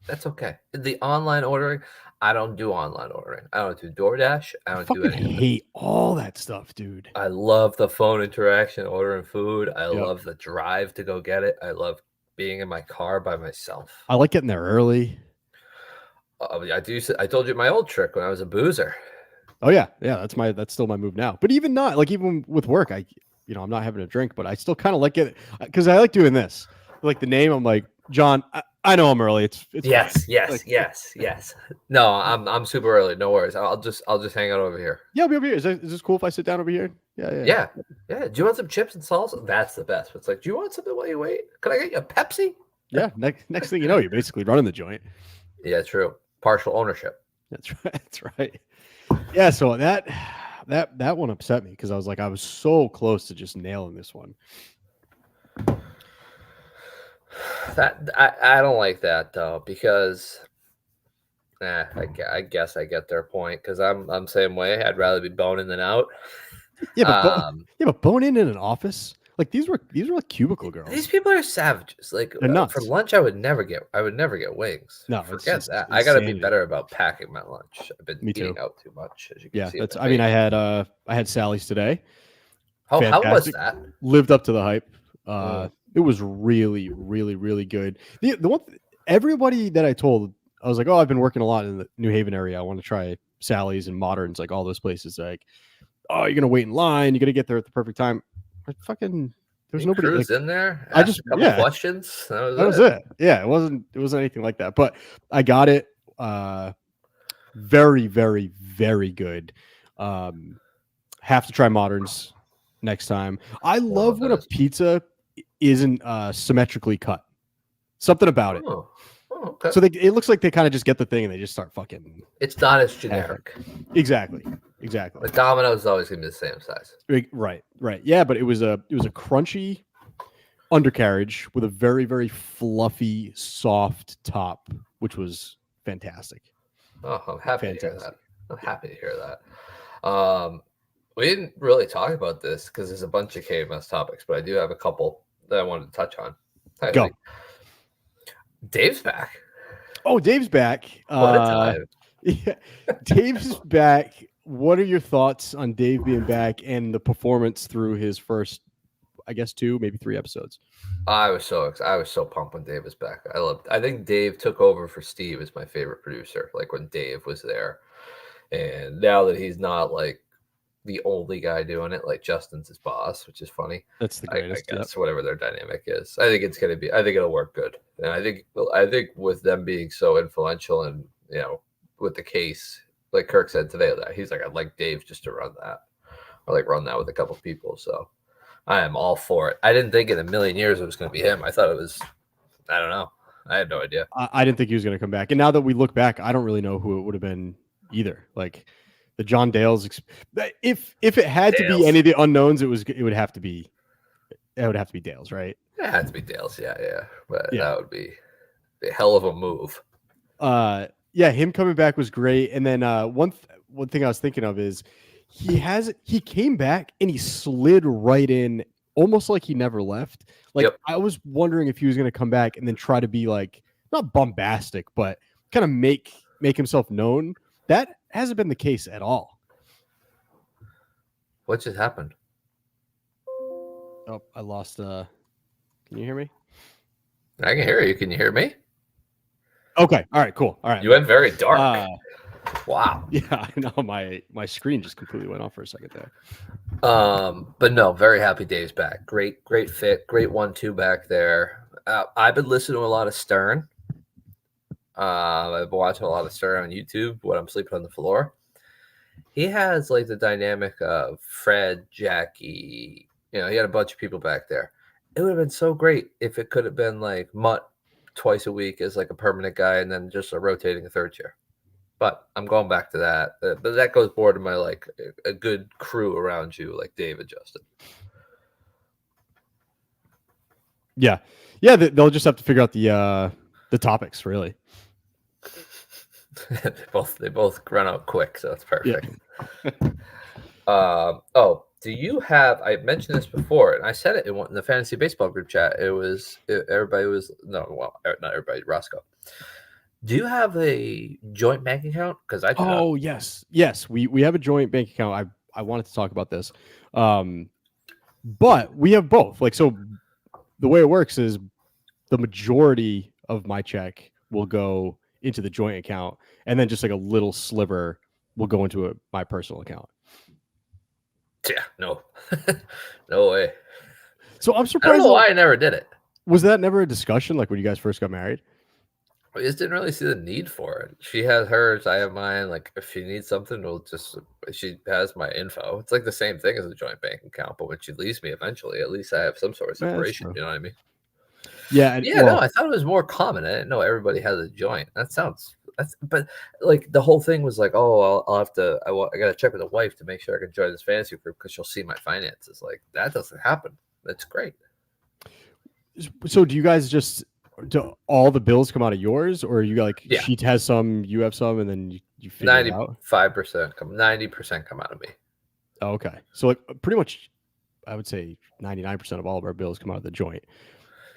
The online ordering, I don't do online ordering. I don't do DoorDash. I don't do anything. I hate all that stuff, dude. I love the phone interaction, ordering food. I love the drive to go get it. I love being in my car by myself. I like getting there early. I told you my old trick when I was a boozer. Oh yeah. That's still my move now. But even with work, I'm not having a drink, but I still kind of like it because I like doing this. Like the name, I'm like, John, I know I'm early. It's yes. No, I'm super early. No worries. I'll just hang out over here. Yeah, I'll be over here. Is this cool if I sit down over here? Yeah. Do you want some chips and salsa? That's the best. It's like, do you want something while you wait? Can I get you a Pepsi? Yeah. Next thing you know, you're basically running the joint. Yeah, true. Partial ownership. That's right. Yeah. So that one upset me because I was like, I was so close to just nailing this one. That I don't like that though, because I guess I get their point because I'm same way. I'd rather be boning than out. Yeah, Um, but bone in an office. Like these were like cubicle girls. These people are savages. Like They're nuts. for lunch, I would never get wings. No, it's forget just that. I got to be insanity. better about packing my lunch. I've been Me eating too. out too much, as you can Yeah, see. that's. I mean, I had Sally's today. How was Fantastic. that? Lived up to the hype. It was really, really, really good. The one everybody that I told, I was like, oh, I've been working a lot in the New Haven area. I want to try Sally's and Moderns, like all those places. Like, oh, you're gonna wait in line. You're gonna get there at the perfect time. Like, fucking, there's You nobody. Like, in there. I just a couple questions. That was it. Yeah, it wasn't anything like that. But I got it. Very, very, very good. Have to try Moderns next time. I love when a pizza isn't symmetrically cut. Something about it. Okay. So it looks like they kind of just get the thing and they just start fucking. It's not as generic. Exactly. The Domino's is always gonna be the same size. Right. Yeah, but it was a crunchy undercarriage with a very, very fluffy, soft top, which was fantastic. Oh, I'm happy to hear that. I'm happy to hear that. We didn't really talk about this because there's a bunch of KMS topics, but I do have a couple that I wanted to touch on. Go. Dave's back. Oh, Dave's back. What a time. Yeah, Dave's back. What are your thoughts on Dave being back and the performance through his first, I guess, 2, maybe 3 episodes? I was so excited. I was so pumped when Dave was back. I think Dave took over for Steve as my favorite producer, like when Dave was there. And now that he's not like the only guy doing it, like Justin's his boss, which is funny. That's the greatest. I guess whatever their dynamic is, I think it'll work good. And I think with them being so influential and with the case, like Kirk said today, that he's like, I'd like Dave just to run that, or like run that with a couple people. So I am all for it. I didn't think in a million years it was going to be him. I thought it was, I don't know. I had no idea. I didn't think he was going to come back. And now that we look back, I don't really know who it would have been either. Like the John Dales, if it had to be any of the unknowns, it would have to be Dales, right? It had to be Dales. Yeah. But that would be a hell of a move. Yeah, him coming back was great. And then one thing I was thinking of is he came back and he slid right in, almost like he never left. Like I was wondering if he was going to come back and then try to be like not bombastic, but kind of make himself known. That hasn't been the case at all. What just happened? Oh, I lost. Can you hear me? I can hear you. Can you hear me? Okay. All right. Cool. All right. You went very dark. Wow. Yeah, I know. My screen just completely went off for a second there. But no, very happy Dave's back. Great fit. Great 1-2 back there. I've been listening to a lot of Stern. I've been watching a lot of Stern on YouTube when I'm sleeping on the floor. He has like the dynamic of Fred, Jackie. He had a bunch of people back there. It would have been so great if it could have been like Mutt twice a week as like a permanent guy and then just a rotating third chair. But I'm going back to that. But that goes more to my like a good crew around you, like Dave and Justin. Yeah. They'll just have to figure out the topics, really. they both run out quick, so it's perfect. Yeah. Do you have? I mentioned this before, and I said it in the fantasy baseball group chat. Everybody was not everybody. Roscoe. Do you have a joint bank account? Because I do not. Yes. We have a joint bank account. I wanted to talk about this, but we have both. Like, so the way it works is the majority of my check will go into the joint account, and then just like a little sliver will go into my personal account. Yeah, no, no way. So I'm surprised. I don't know why I never did it. Was that never a discussion, like when you guys first got married? I just didn't really see the need for it. She has hers, I have mine. Like if she needs something, she has my info. It's like the same thing as a joint bank account, but when she leaves me eventually, at least I have some sort of separation. You know what I mean? Yeah. No, I thought it was more common. I didn't know everybody has a joint. But like the whole thing was like, oh, I got to check with the wife to make sure I can join this fantasy group because she'll see my finances. Like that doesn't happen. That's great. So do you guys just do all the bills come out of yours, or you like Yeah. she has some, you have some, and then you figure it out? 95% 90% come out of me. Oh, okay, so like pretty much, I would say 99% of all of our bills come out of the joint,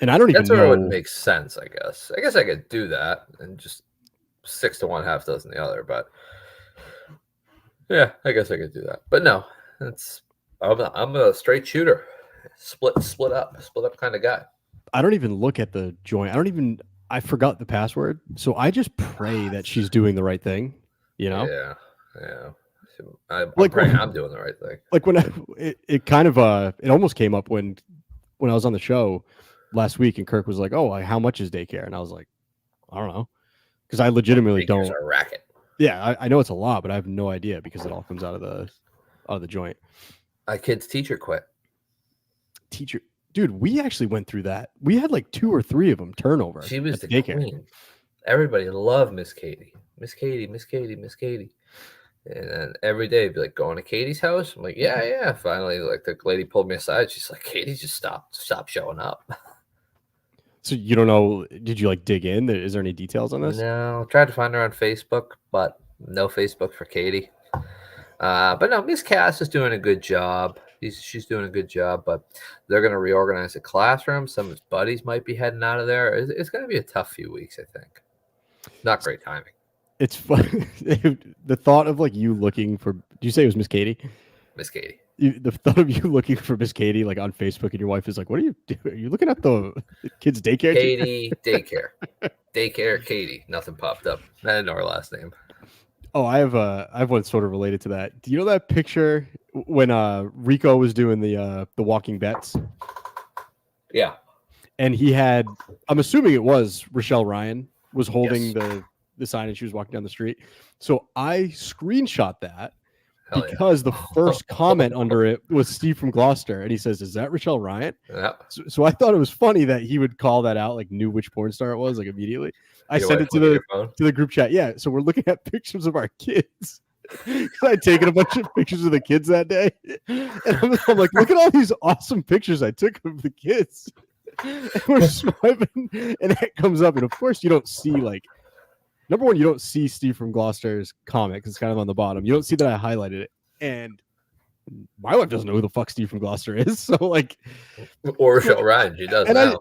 and I don't even That's where it would know. make sense, I guess. I guess I could do that and just 6 to 1, half dozen the other, but yeah, I guess I could do that. But no, I'm a straight shooter. Split up kind of guy. I don't even look at the joint. I forgot the password, so I just pray that she's doing the right thing. You know, Yeah. I'm like praying I'm doing the right thing. like when it kind of it almost came up when I was on the show last week, and Kirk was like, "Oh, how much is daycare?" And I was like, "I don't know," because I legitimately Daycare's don't. a racket. Yeah, I know it's a lot, but I have no idea because it all comes out of the joint. My kid's teacher quit. Teacher, dude, we actually went through that. We had like 2 or 3 of them turnover. She was at the daycare. queen. Everybody loved Miss Katie. Miss Katie. And then every day be like, going to Katie's house? I'm like, yeah. Finally, like the lady pulled me aside. She's like, Katie, just stop showing up. So you don't know? Did you like dig in? Is there any details on this? No, tried to find her on Facebook, but no Facebook for Katie. But no, Miss Cass is doing a good job. She's doing a good job, but they're going to reorganize the classroom. Some of his buddies might be heading out of there. It's going to be a tough few weeks, I think. Not great timing. It's fun. The thought of like you looking for. Do you say it was Miss Katie? Miss Katie. The thought of you looking for Miss Katie like on Facebook, and your wife is like, "What are you doing? Are you looking at the kids' daycare?" Katie daycare. Katie. Nothing popped up. I didn't know her last name. Oh, I have one sort of related to that. Do you know that picture when Rico was doing the walking bets? Yeah. And he had, I'm assuming it was Rochelle Ryan was holding Yes. the sign and she was walking down the street. So I screenshot that Hell because the first comment under it was Steve from Gloucester, and he says, "Is that Rochelle Ryan?" Yeah. So I thought it was funny that he would call that out, like knew which porn star it was, like immediately. I Your sent wife it to look at your phone? the group chat. Yeah, so we're looking at pictures of our kids. I'd taken a bunch of pictures of the kids that day, and I'm like, look at all these awesome pictures I took of the kids. And we're swiping, and it comes up, and of course you don't see like. Number one, you don't see Steve from Gloucester's comment. It's kind of on the bottom. You don't see that I highlighted it. And my wife doesn't know who the fuck Steve from Gloucester is. So like, or Rochelle Ryan, she does and now.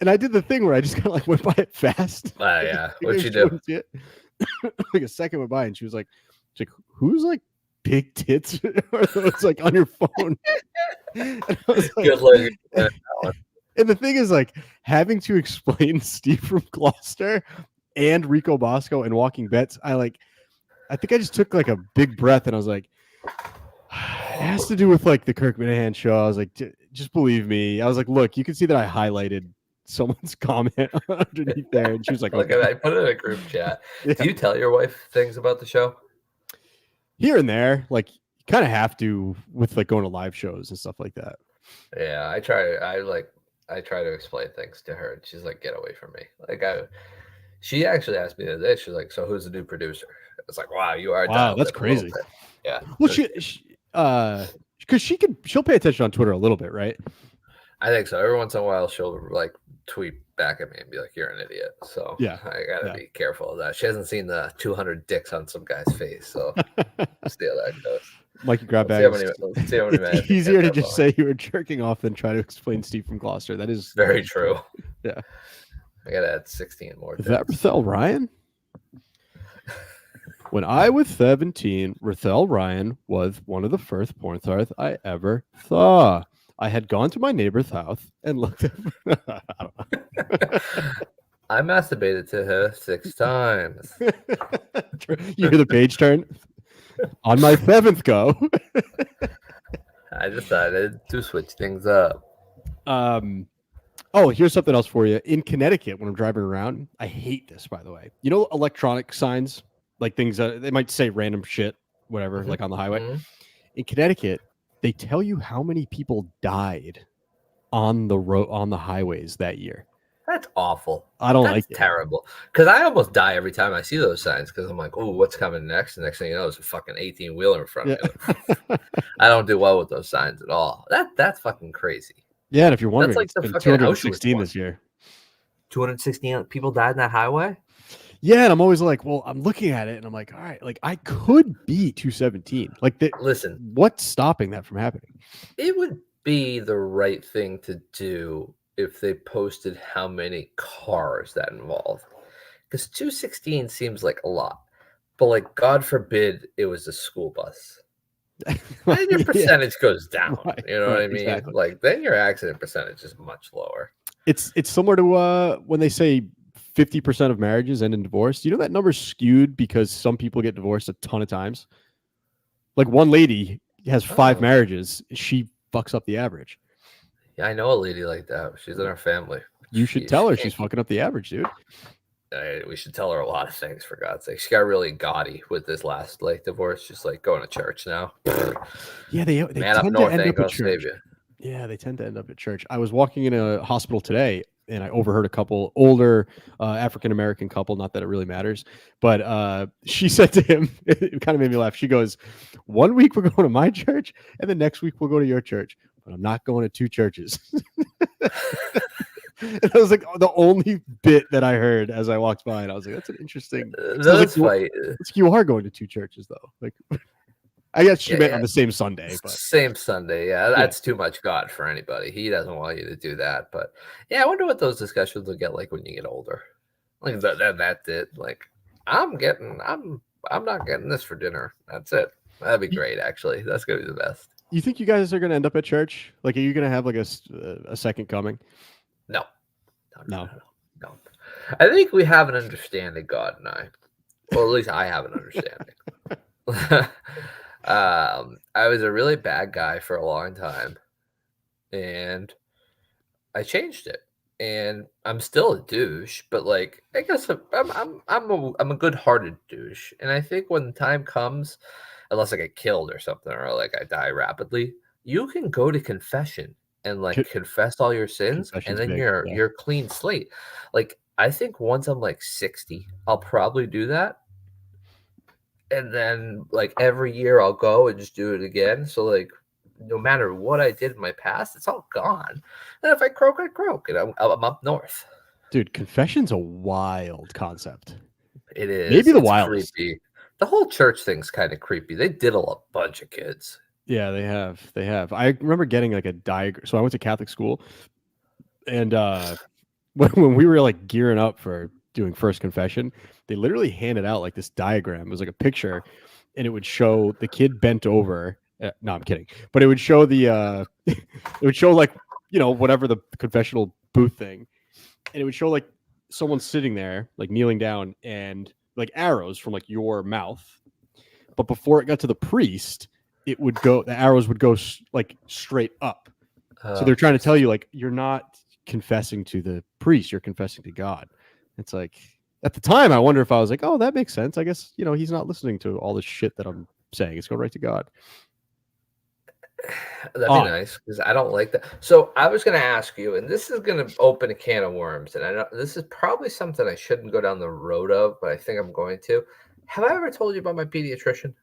I did the thing where I just kind of like went by it fast. Yeah. What'd she do? do? Like a second went by, and she was like, "Who's like big tits are those like on your phone?" And I was like, Good looking. and the thing is, like, having to explain Steve from Gloucester and Rico Bosco and Walking Bets, I think I just took like a big breath, and I was like, it has to do with like the Kirk Minahan show. I was like, just believe me. I was like, look, you can see that I highlighted someone's comment underneath there, and she was like, Look okay. at that. I put it in a group chat. Yeah. Do you tell your wife things about the show? Here and there, like you kind of have to with like going to live shows and stuff like that. Yeah, I try to explain things to her, and she's like, "Get away from me!" She actually asked me the other day. She's like, "So who's the new producer?" It's like, "Wow, you are dialed That's in a little crazy." bit. Yeah. Well, because she'll pay attention on Twitter a little bit, right? I think so. Every once in a while, she'll like tweet back at me and be like, "You're an idiot." So Yeah, I gotta be careful of that. She hasn't seen the 200 dicks on some guy's face, so we'll see how that goes. Mikey grab Let's see how many It's easier to just say you were jerking off than try to explain Steve from Gloucester. That is very true. Yeah. I gotta add 16 more. Is that Rochelle Ryan? When I was 17, Rochelle Ryan was one of the first porn stars I ever saw. I had gone to my neighbor's house and looked at I don't know. I masturbated to her 6 times. You hear the page turn? On my 7th go. I decided to switch things up. Oh, here's something else for you. In Connecticut, when I'm driving around, I hate this, by the way. You know, electronic signs, like things that they might say random shit, whatever, like on the highway. Mm-hmm. In Connecticut, they tell you how many people died on the road on the highways that year. That's awful. I don't That's like it. Terrible. Because I almost die every time I see those signs because I'm like, oh, what's coming next? The next thing you know, there's a fucking 18-wheeler in front of me. I don't do well with those signs at all. That's fucking crazy. Yeah, and if you're wondering, That's like it's the been fucking 216 Auschwitz this year. 216 people died in that highway. Yeah, and I'm always like, well, I'm looking at it and I'm like, all right, like I could be 217. Like, Listen, what's stopping that from happening? it would be the right thing to do if they posted how many cars that involved. Because 216 seems like a lot. But like, God forbid it was a school bus. Then your Yeah, percentage goes down. right, You know what right, I mean? exactly. Like, then your accident percentage is much lower. It's similar to when they say 50% of marriages end in divorce. Do you know that number's skewed because some people get divorced a ton of times? Like one lady has 5 Oh, marriages. She fucks up the average. yeah, I know a lady like that. She's in our family. You should She tell her can't she's fucking up the average, dude. we should tell her a lot of things, for God's sake. She got really gaudy with this last like divorce. She's like going to church now. Yeah, they Man up tend to north end ain't up at gonna save church. you. Yeah, they tend to end up at church. I was walking in a hospital today and I overheard a couple older African American couple, not that it really matters, but she said to him, it kind of made me laugh. She goes, "One week we're going to my church and the next week we'll go to your church, but I'm not going to 2 churches." And that was like the only bit that I heard as I walked by, and I was like, "That's an interesting." So I was That's like, fight. it's like, you are going to 2 churches though. Like, I guess she Yeah, meant yeah. on the same Sunday, but Same Sunday. Yeah, that's too much God for anybody. He doesn't want you to do that. But yeah, I wonder what those discussions will get like when you get older. Like that's it. Like I'm not getting this for dinner. That's it. That'd be great. Actually, that's gonna be the best. you think you guys are going to end up at church? Like, are you going to have like a second coming? No. No. No. I think we have an understanding, God and I. Well, at least I have an understanding. I was a really bad guy for a long time, and I changed it. And I'm still a douche, but like I guess I'm a good-hearted douche. And I think when the time comes, unless I get killed or something, or like I die rapidly, you can go to confession and like confess all your sins, and Confession's then big. Yeah. you're clean slate. Like I think once I'm like 60, I'll probably do that. And then like every year I'll go and just do it again. So like no matter what I did in my past, it's all gone. And if I croak, I croak, and I'm up north. Dude, confession's a wild concept. It is. Maybe the It's wildest. creepy. The whole church thing's kind of creepy. They diddle a bunch of kids. Yeah, they have. They have. I remember getting like a diagram. So I went to Catholic school, and when we were like gearing up for doing first confession, they literally handed out like this diagram. It was like a picture, and it would show the kid bent over. No, I'm kidding. But it would show the it would show like, you know, whatever the confessional booth thing, and it would show like someone sitting there, like kneeling down, and like arrows from like your mouth. But before it got to the priest, it would go. The arrows would go like straight up. So they're trying to tell you like you're not confessing to the priest, you're confessing to God. It's like at the time I wonder if I was like, oh, that makes sense. I guess, you know, he's not listening to all this shit that I'm saying. It's going right to God. That'd be nice because I don't like that. So I was going to ask you, and this is going to open a can of worms, and I know this is probably something I shouldn't go down the road of, but I think I'm going to. Have I ever told you about my pediatrician?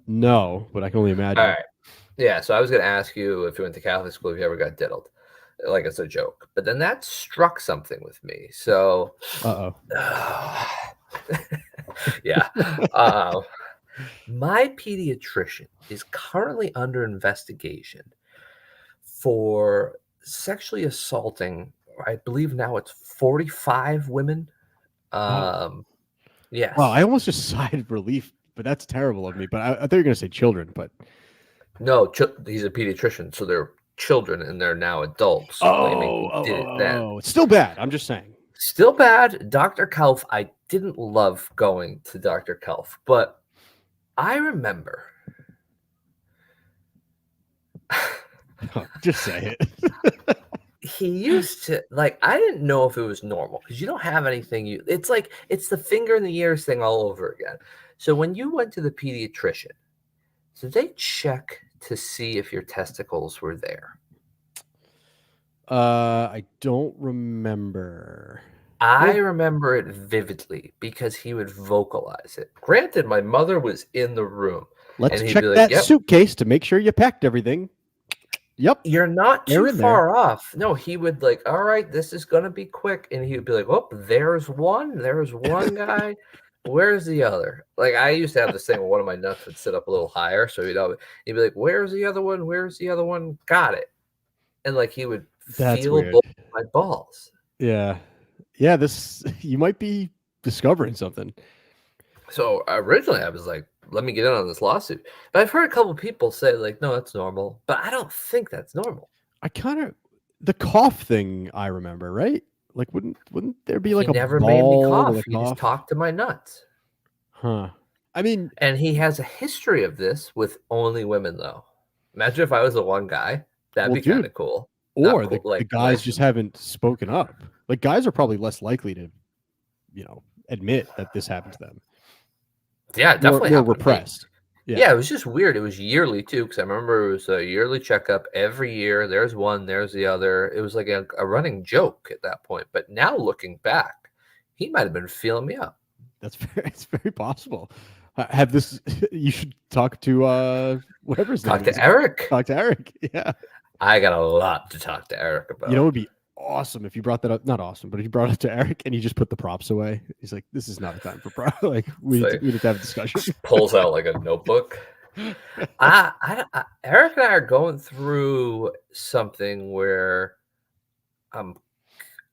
No, but I can only imagine. All right. Yeah, so I was going to ask you if you went to Catholic school, if you ever got diddled, like it's a joke. But then that struck something with me. So, yeah. My pediatrician is currently under investigation for sexually assaulting, I believe now it's 45 women. Yes. Wow, I almost just sighed of relief, but that's terrible of me. But I thought you were going to say children, but no, he's a pediatrician, so they're children and they're now adults. Claiming he did it then. It's still bad. I'm just saying. Still bad. Dr. Kelf, I didn't love going to Dr. Kelf, but I remember. Just say it. He used to, like, I didn't know if it was normal because you don't have anything. It's like, it's the finger in the ears thing all over again. So when you went to the pediatrician, did they check to see if your testicles were there? I don't remember. I remember it vividly because he would vocalize it. Granted, my mother was in the room. Let's check that suitcase to make sure you packed everything. Yep. You're not They're too in there. far off. No, he would like, all right, this is gonna be quick. And he would be like, oh, there's one guy. Where's the other? Like I used to have this thing where one of my nuts would sit up a little higher. So he'd be like, where's the other one? Where's the other one? Got it. And like he would That's feel weird. both my balls. Yeah. Yeah, this you might be discovering something. So originally I was like, let me get in on this lawsuit. But I've heard a couple people say, like, no, that's normal. But I don't think that's normal. I kind of the cough thing I remember, right? Like wouldn't there be He like a never made me ball with cough. a He just cough? talked to my nuts. Huh. I mean, And he has a history of this with only women, though. Imagine if I was the one guy. That'd well, be kind dude, of cool. Not or cool, the like guys nice. just haven't spoken up. Like guys are probably less likely to, admit that this happened to them. Yeah, it More definitely more happened to me. repressed. Yeah, it was just weird. It was yearly too, because I remember it was a yearly checkup every year. There's one, there's the other. It was like a running joke at that point. But now looking back, he might have been feeling me up. It's very possible. Have this you should talk to whatever his Talk name is. to Eric. Talk to Eric. Yeah. I got a lot to talk to Eric about. You know, it would be awesome if you brought that up. Not awesome, but if you brought it up to Eric and he just put the props away. He's like, "This is not a time for props. Like, we need to have a discussion." Pulls out like a notebook. Eric and I are going through something where I'm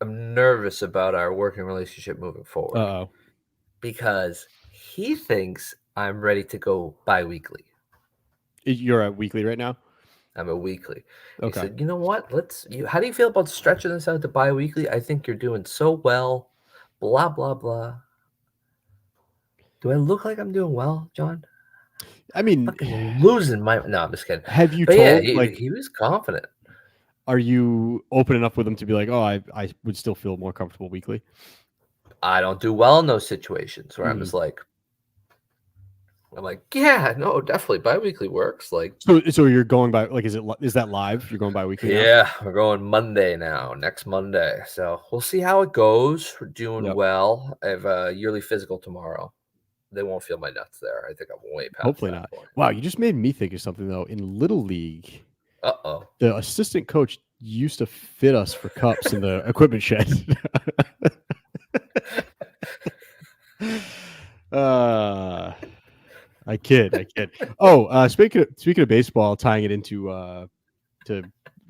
nervous about our working relationship moving forward Uh-oh. because he thinks I'm ready to go bi-weekly. You're at weekly right now? I'm a weekly. He Okay. said, you know what? How do you feel about stretching this out to bi-weekly? I think you're doing so well. Blah, blah, blah. Do I look like I'm doing well, John? I mean, Fucking losing my. No, I'm just kidding. have you But told yeah, like he was confident. are you open enough with him to be like, "Oh, I would still feel more comfortable weekly"? I don't do well in those situations where Mhm. I'm like, yeah, no, definitely bi-weekly works. Like, So you're going by like is that live? You're going by weekly now? yeah, we're going Monday now, next Monday. So we'll see how it goes. We're doing Yep. well. I have a yearly physical tomorrow. They won't feel my nuts there. I think I'm way past Hopefully that not. point. Wow, you just made me think of something though. In Little League, Uh-oh. the assistant coach used to fit us for cups in the equipment shed. I kid. Oh, speaking of baseball, tying it into to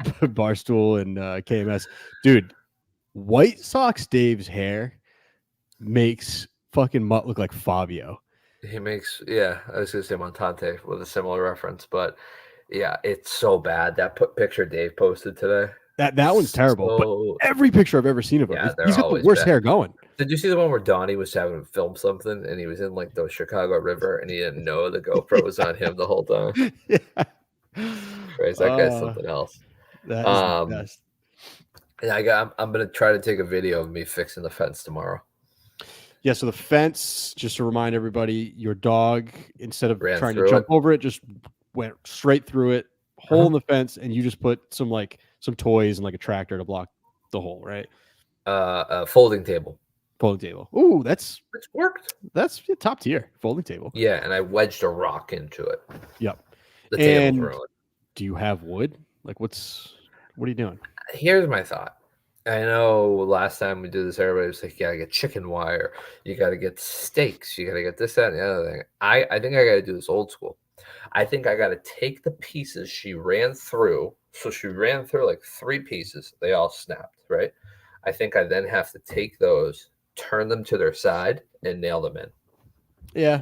Barstool and KMS, dude. White Sox Dave's hair makes fucking Mutt look like Fabio. He makes, yeah, I was going to say Montante with a similar reference, but yeah, it's so bad. That picture Dave posted today. That one's terrible, but every picture I've ever seen of him, Yeah, he's got the worst hair going. Did you see the one where Donnie was having him film something and he was in like the Chicago River and he didn't know the GoPro was on him the whole time? Yeah. Christ, that guy's something else. That is the best. Yeah, I'm gonna try to take a video of me fixing the fence tomorrow. Yeah, so the fence, just to remind everybody, your dog, instead of Ran trying to through jump it. over it, just went straight through it, hole in the fence, and you just put some toys and like a tractor to block the hole, right? A folding table. Folding table. Ooh, it's worked. That's top tier folding table. Yeah, and I wedged a rock into it. Yep. The table's ruined. Do you have wood? Like, what are you doing? Here's my thought. I know last time we did this, everybody was like, you gotta get chicken wire, you gotta get steaks, you gotta get this, that, and the other thing. I think I gotta do this old school. I think I gotta take the pieces she ran through. So she ran through like 3 pieces. They all snapped, right? I think I then have to take those, turn them to their side, and nail them in. Yeah.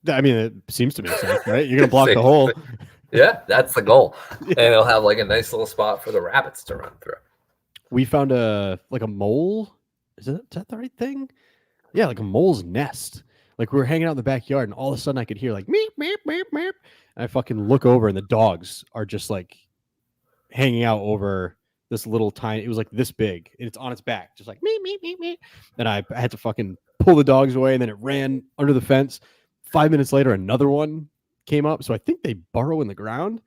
I mean, it seems to make sense, right? You're gonna block the hole. Yeah, that's the goal. Yeah. And it'll have like a nice little spot for the rabbits to run through. We found a mole. Is that the right thing? Yeah, like a mole's nest. Like we were hanging out in the backyard, and all of a sudden I could hear like meep meep meep meep. And I fucking look over, and the dogs are just like hanging out over this little tiny. It was like this big, and it's on its back, just like meep meep meep meep. And I had to fucking pull the dogs away, and then it ran under the fence. 5 minutes later, another one came up. So I think they burrow in the ground,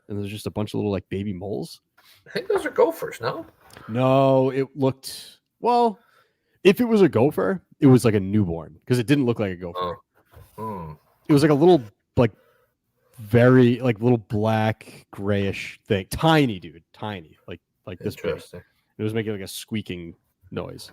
and there's just a bunch of little like baby moles. I think those are gophers, no? No, it looked, well, if it was a gopher, it was like a newborn because it didn't look like a gopher. Oh. It was like a little like very like little black grayish thing, tiny dude, tiny, like this big. Interesting. It was making like a squeaking noise.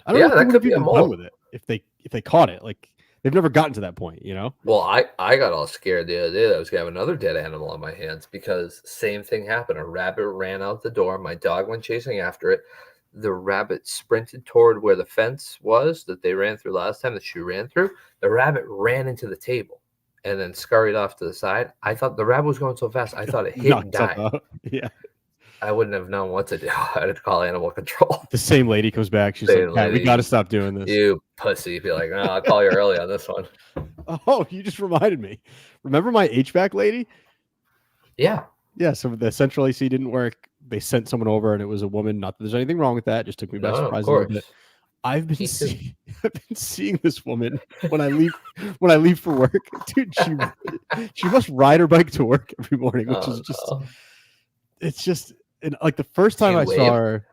I don't know Yeah, what they that would could have be a even done mole. with it if they caught it. Like they've never gotten to that point, you know? Well, I got all scared the other day that I was gonna have another dead animal on my hands because same thing happened. A rabbit ran out the door. My dog went chasing after it. The rabbit sprinted toward where the fence was that they ran through last time that she ran through. The rabbit ran into the table and then scurried off to the side. I thought the rabbit was going so fast. I thought it hit and Knocked stuff died. out. Yeah. I wouldn't have known what to do. I had to call animal control. The same lady comes back. She's Say, like, "Pat, we got to lady, stop doing this." you pussy. Be like, no, I'll call you early on this one. Oh, you just reminded me. Remember my HVAC lady? Yeah. Yeah. So the central AC didn't work. They sent someone over, and it was a woman. Not that there's anything wrong with that. Just took me by No, of surprise a little course. bit. I've been Me too. I've been seeing this woman when I leave for work, dude. She must ride her bike to work every morning, which is just No. it's just like the first time Do you I saw wave? her.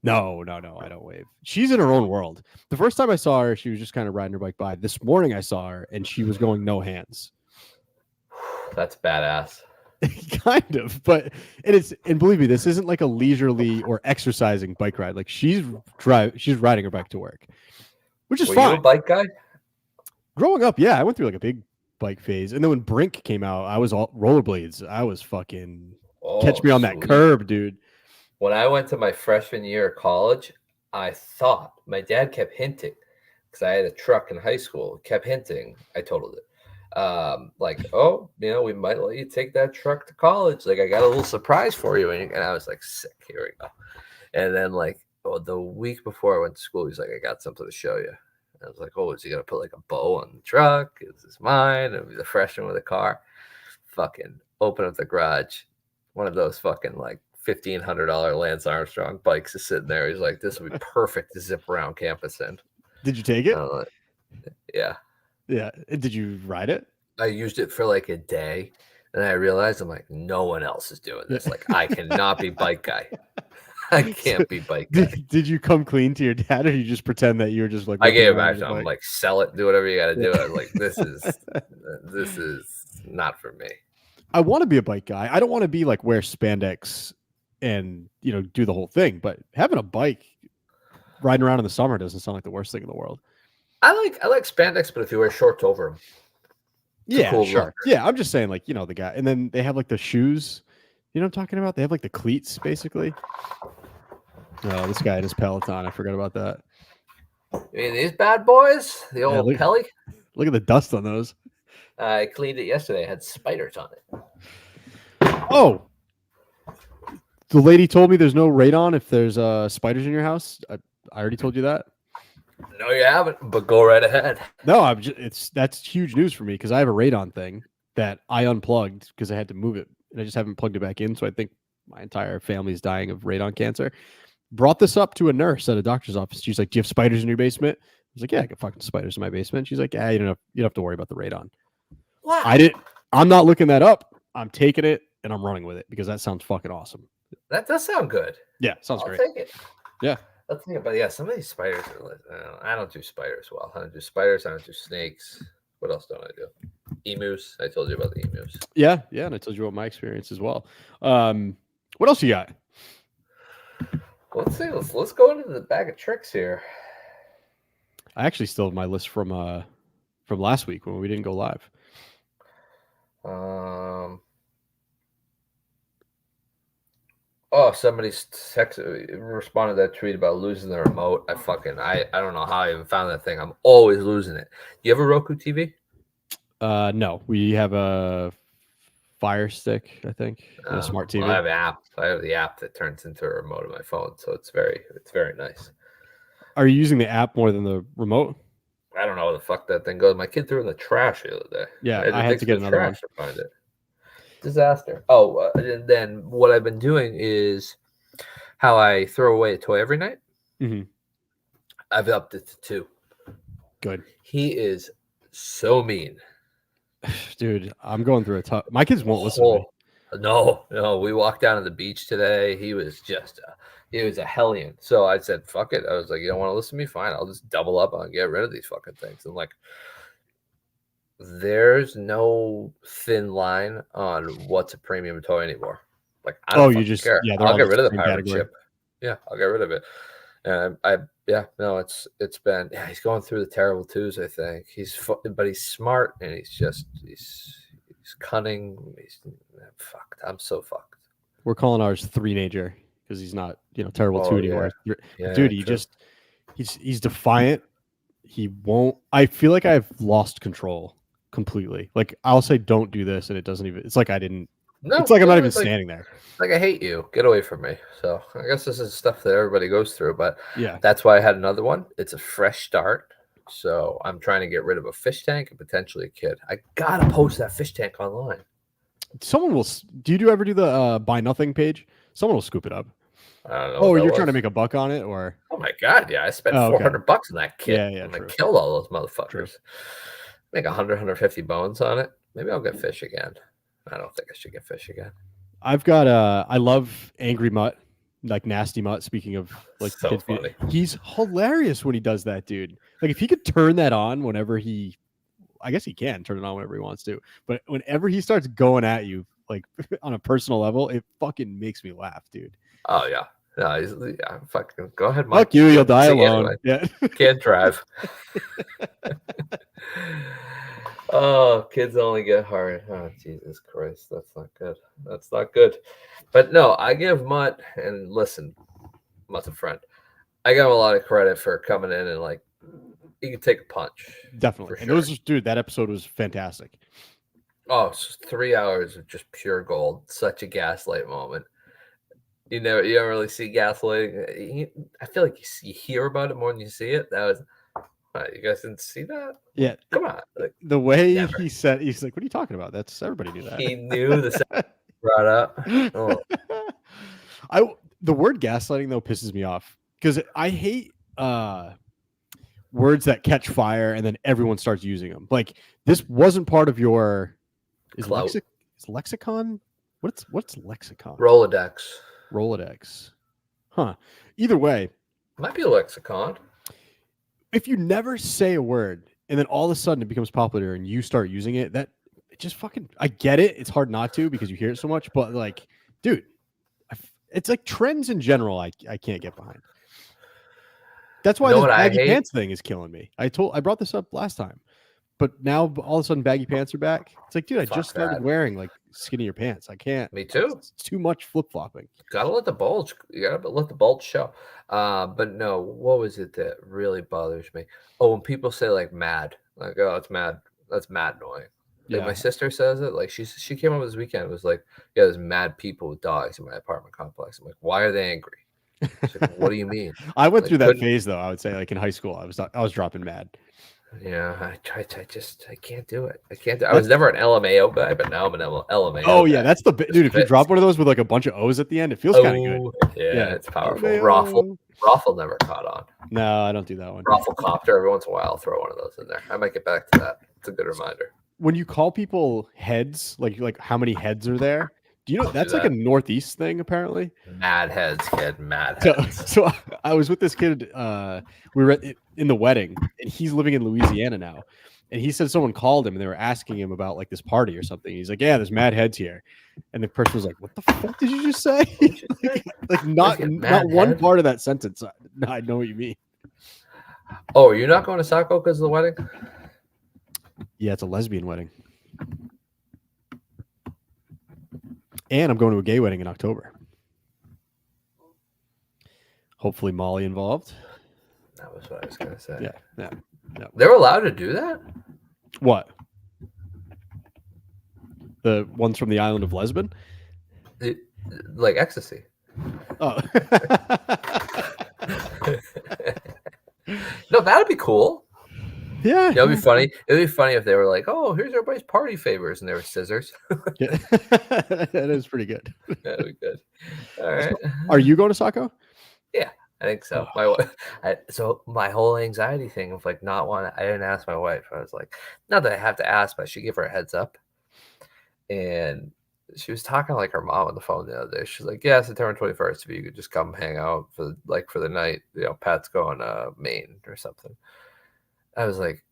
No, I don't wave. She's in her own world. The first time I saw her, she was just kind of riding her bike by. This morning I saw her, and she was going no hands. That's badass. Kind of, but and believe me, this isn't like a leisurely or exercising bike ride. Like she's riding her bike to work, which is Were fine. you a bike guy? Growing up, yeah, I went through like a big bike phase, and then when Brink came out, I was all rollerblades. I was fucking catch me on that Sweet. curb, dude. When I went to my freshman year of college, I thought my dad kept hinting because I had a truck in high school. Kept hinting, I totaled it. Like, oh, we might let you take that truck to college. Like, I got a little surprise for you, and I was like, sick. Here we go. And then, like, the week before I went to school, he's like, I got something to show you. And I was like, oh, is he gonna put like a bow on the truck? Is this mine? And the freshman with a car. Fucking open up the garage. One of those fucking like $1,500 Lance Armstrong bikes is sitting there. He's like, this would be perfect to zip around campus in. Did you take it? Yeah. Yeah. Did you ride it? I used it for like a day, and I realized I'm like, no one else is doing this. Like, I cannot be bike guy. I can't be bike guy. Did you come clean to your dad, or you just pretend that you were just like? I gave him around back. on the I'm bike? like, sell it, do whatever you got to do. I was like, this is not for me. I want to be a bike guy. I don't want to be like wear spandex and do the whole thing. But having a bike, riding around in the summer doesn't sound like the worst thing in the world. I like spandex, but if you wear shorts over them, Yeah, cool sure. look. Yeah, I'm just saying, like, the guy, and then they have like the shoes. You know what I'm talking about? They have like the cleats, basically. Oh, this guy and his Peloton. I forgot about that. You mean these bad boys? The old look- Pelly? Look at the dust on those. I cleaned it yesterday. It had spiders on it. Oh, the lady told me there's no radon if there's spiders in your house. I already told you that. No, you haven't, but go right ahead. No, that's huge news for me because I have a radon thing that I unplugged because I had to move it, and I just haven't plugged it back in. So I think my entire family's dying of radon cancer. Brought this up to a nurse at a doctor's office. She's like, "Do you have spiders in your basement?" I was like, "Yeah, I got fucking spiders in my basement." She's like, "Yeah, you don't have to worry about the radon." What? I'm not looking that up. I'm taking it and I'm running with it because that sounds fucking awesome. That does sound good. Yeah, sounds I'll great. take it. Yeah. Let's think about some of these spiders are like, I don't do spiders well. I don't do spiders. I don't do snakes. What else don't I do? Emus. I told you about the emus. Yeah, and I told you about my experience as well. What else you got? Let's see. Let's go into the bag of tricks here. I actually still have my list from last week when we didn't go live. Oh, somebody responded to that tweet about losing the remote. I don't know how I even found that thing. I'm always losing it. You have a Roku TV? No, we have a Fire Stick, I think, and a smart TV. Well, I have an app. I have the app that turns into a remote on my phone, so it's very nice. Are you using the app more than the remote? I don't know where the fuck that thing goes. My kid threw it in the trash the other day. Yeah, I had to get another one to find it. Disaster. Oh, and then what I've been doing is how I throw away a toy every night. Mm-hmm. I've upped it to 2. Good. He is so mean. Dude, I'm going through a tough. My kids won't listen to me. No. We walked down to the beach today. He was just he was a hellion. So I said, fuck it. I was like, you don't want to listen to me? Fine. I'll just double up and get rid of these fucking things. I'm like, there's no thin line on what's a premium toy anymore. Like, I Oh, don't you fucking just care. yeah, they're I'll all get the rid of the same pirate category. chip. Yeah, I'll get rid of it. And it's been, yeah, he's going through the terrible twos, I think. But he's smart, and he's cunning. Fucked. I'm so fucked. We're calling ours three-nager because he's not, terrible two Oh yeah, anymore. yeah, Dude, true. he's defiant. He won't. I feel like I've lost control completely. Like I'll say, "Don't do this," and it doesn't even. It's like I didn't. It's No, like I'm not no, even it's standing there. like I hate you. Get away from me. So I guess this is stuff that everybody goes through, but Yeah. that's why I had another one. It's a fresh start. So I'm trying to get rid of a fish tank and potentially a kid. I gotta post that fish tank online. Someone will. Do you ever do the buy nothing page? Someone will scoop it up. I don't know what Oh, that you're trying to was. make a buck on it, or Oh my god, yeah! I spent oh, okay. $400 on that kit, Yeah, and I true, killed all those true. motherfuckers. Make 150 bones on it. Maybe I'll get fish again. I don't think I should get fish again. I've got I love Angry Mutt, like Nasty Mutt. Speaking of like So kids, funny. he's hilarious when he does that, dude. Like if he could turn that on whenever I guess he can turn it on whenever he wants to. But whenever he starts going at you, like on a personal level, it fucking makes me laugh, dude. Oh yeah. No, yeah, fucking go ahead, Fuck Mike. you, you'll Good to die see you alone. anyway. Yeah. Can't drive. Oh, kids only get hard. Oh, Jesus Christ. That's not good. That's not good. But no, I give Mutt, and listen, Mutt's a friend. I give him a lot of credit for coming in and like, he can take a punch. Definitely. For And sure. dude, that episode was fantastic. Oh, it's just 3 hours of just pure gold. Such a gaslight moment. You don't really see gaslighting. I feel like you hear about it more than you see it. That was, you guys didn't see that? Yeah. Come on. Like, The way never. he said, he's like, "What are you talking about? That's everybody knew that." He knew the brought up. Oh, The word gaslighting though pisses me off because I hate words that catch fire and then everyone starts using them. Like this wasn't part of your is lexicon? What's lexicon? Rolodex. Rolodex. Huh. Either way, Might be a lexicon. if you never say a word and then all of a sudden it becomes popular and you start using it, that it just fucking I get it. It's hard not to because you hear it so much, but like, dude, it's like trends in general I can't get behind. That's why You know this what I baggy hate? pants thing is killing me. I brought this up last time, but now all of a sudden baggy pants are back. It's like, dude, I Fuck just started that. wearing like skinnier pants. I can't. Me too. It's too much flip flopping. Gotta let the bulge. You gotta let the bulge show. But no, what was it that really bothers me? Oh, when people say like mad, like, oh, it's mad. That's mad annoying. Like my Yeah. sister says it. Like she came up this weekend. It was like, yeah, there's mad people with dogs in my apartment complex. I'm like, why are they angry? She's like, what do you mean? I went Like, through that phase though. I would say like in high school, I was dropping mad. yeah, I can't do it. I can't. I was never an LMAO guy, but now I'm an LMAO Oh yeah, guy. that's the Just dude. If you fits. drop one of those with like a bunch of O's at the end, it feels kind of good. Oh, yeah, Yeah. it's powerful. LMAO. Raffle never caught on. No, I don't do that one. Raffle copter. Every once in a while, I'll throw one of those in there. I might get back to that. It's a good reminder. When you call people heads, like how many heads are there? Do you know Don't do that's like that. a Northeast thing apparently? Mad heads, kid. Mad So, heads. so I was with this kid. We were in the wedding, and he's living in Louisiana now. And he said someone called him, and they were asking him about like this party or something. He's like, "Yeah, there's mad heads here," and the person was like, "What the fuck did you just say?" like not one head? part of that sentence. I know what you mean. Oh, you're not going to Saco because of the wedding? Yeah, it's a lesbian wedding, and I'm going to a gay wedding in October. Hopefully, Molly involved. That was what I was gonna say. Yeah. They're allowed to do that? What? The ones from the island of Lesbon? Like ecstasy. Oh. No, that'd be cool. Yeah. It'd be funny. It'd be funny if they were like, "Oh, here's everybody's party favors," and there were scissors. Yeah. That is pretty good. That'd be good. All right. Are you going to Saco? Yeah, I think so. So my whole anxiety thing of like not wanting. I didn't ask my wife. I was like, not that I have to ask, but I should give her a heads up. And she was talking like her mom on the phone the other day. She's like, "Yeah, September 21st. If you could just come hang out for the night, Pat's going Maine or something." I was like,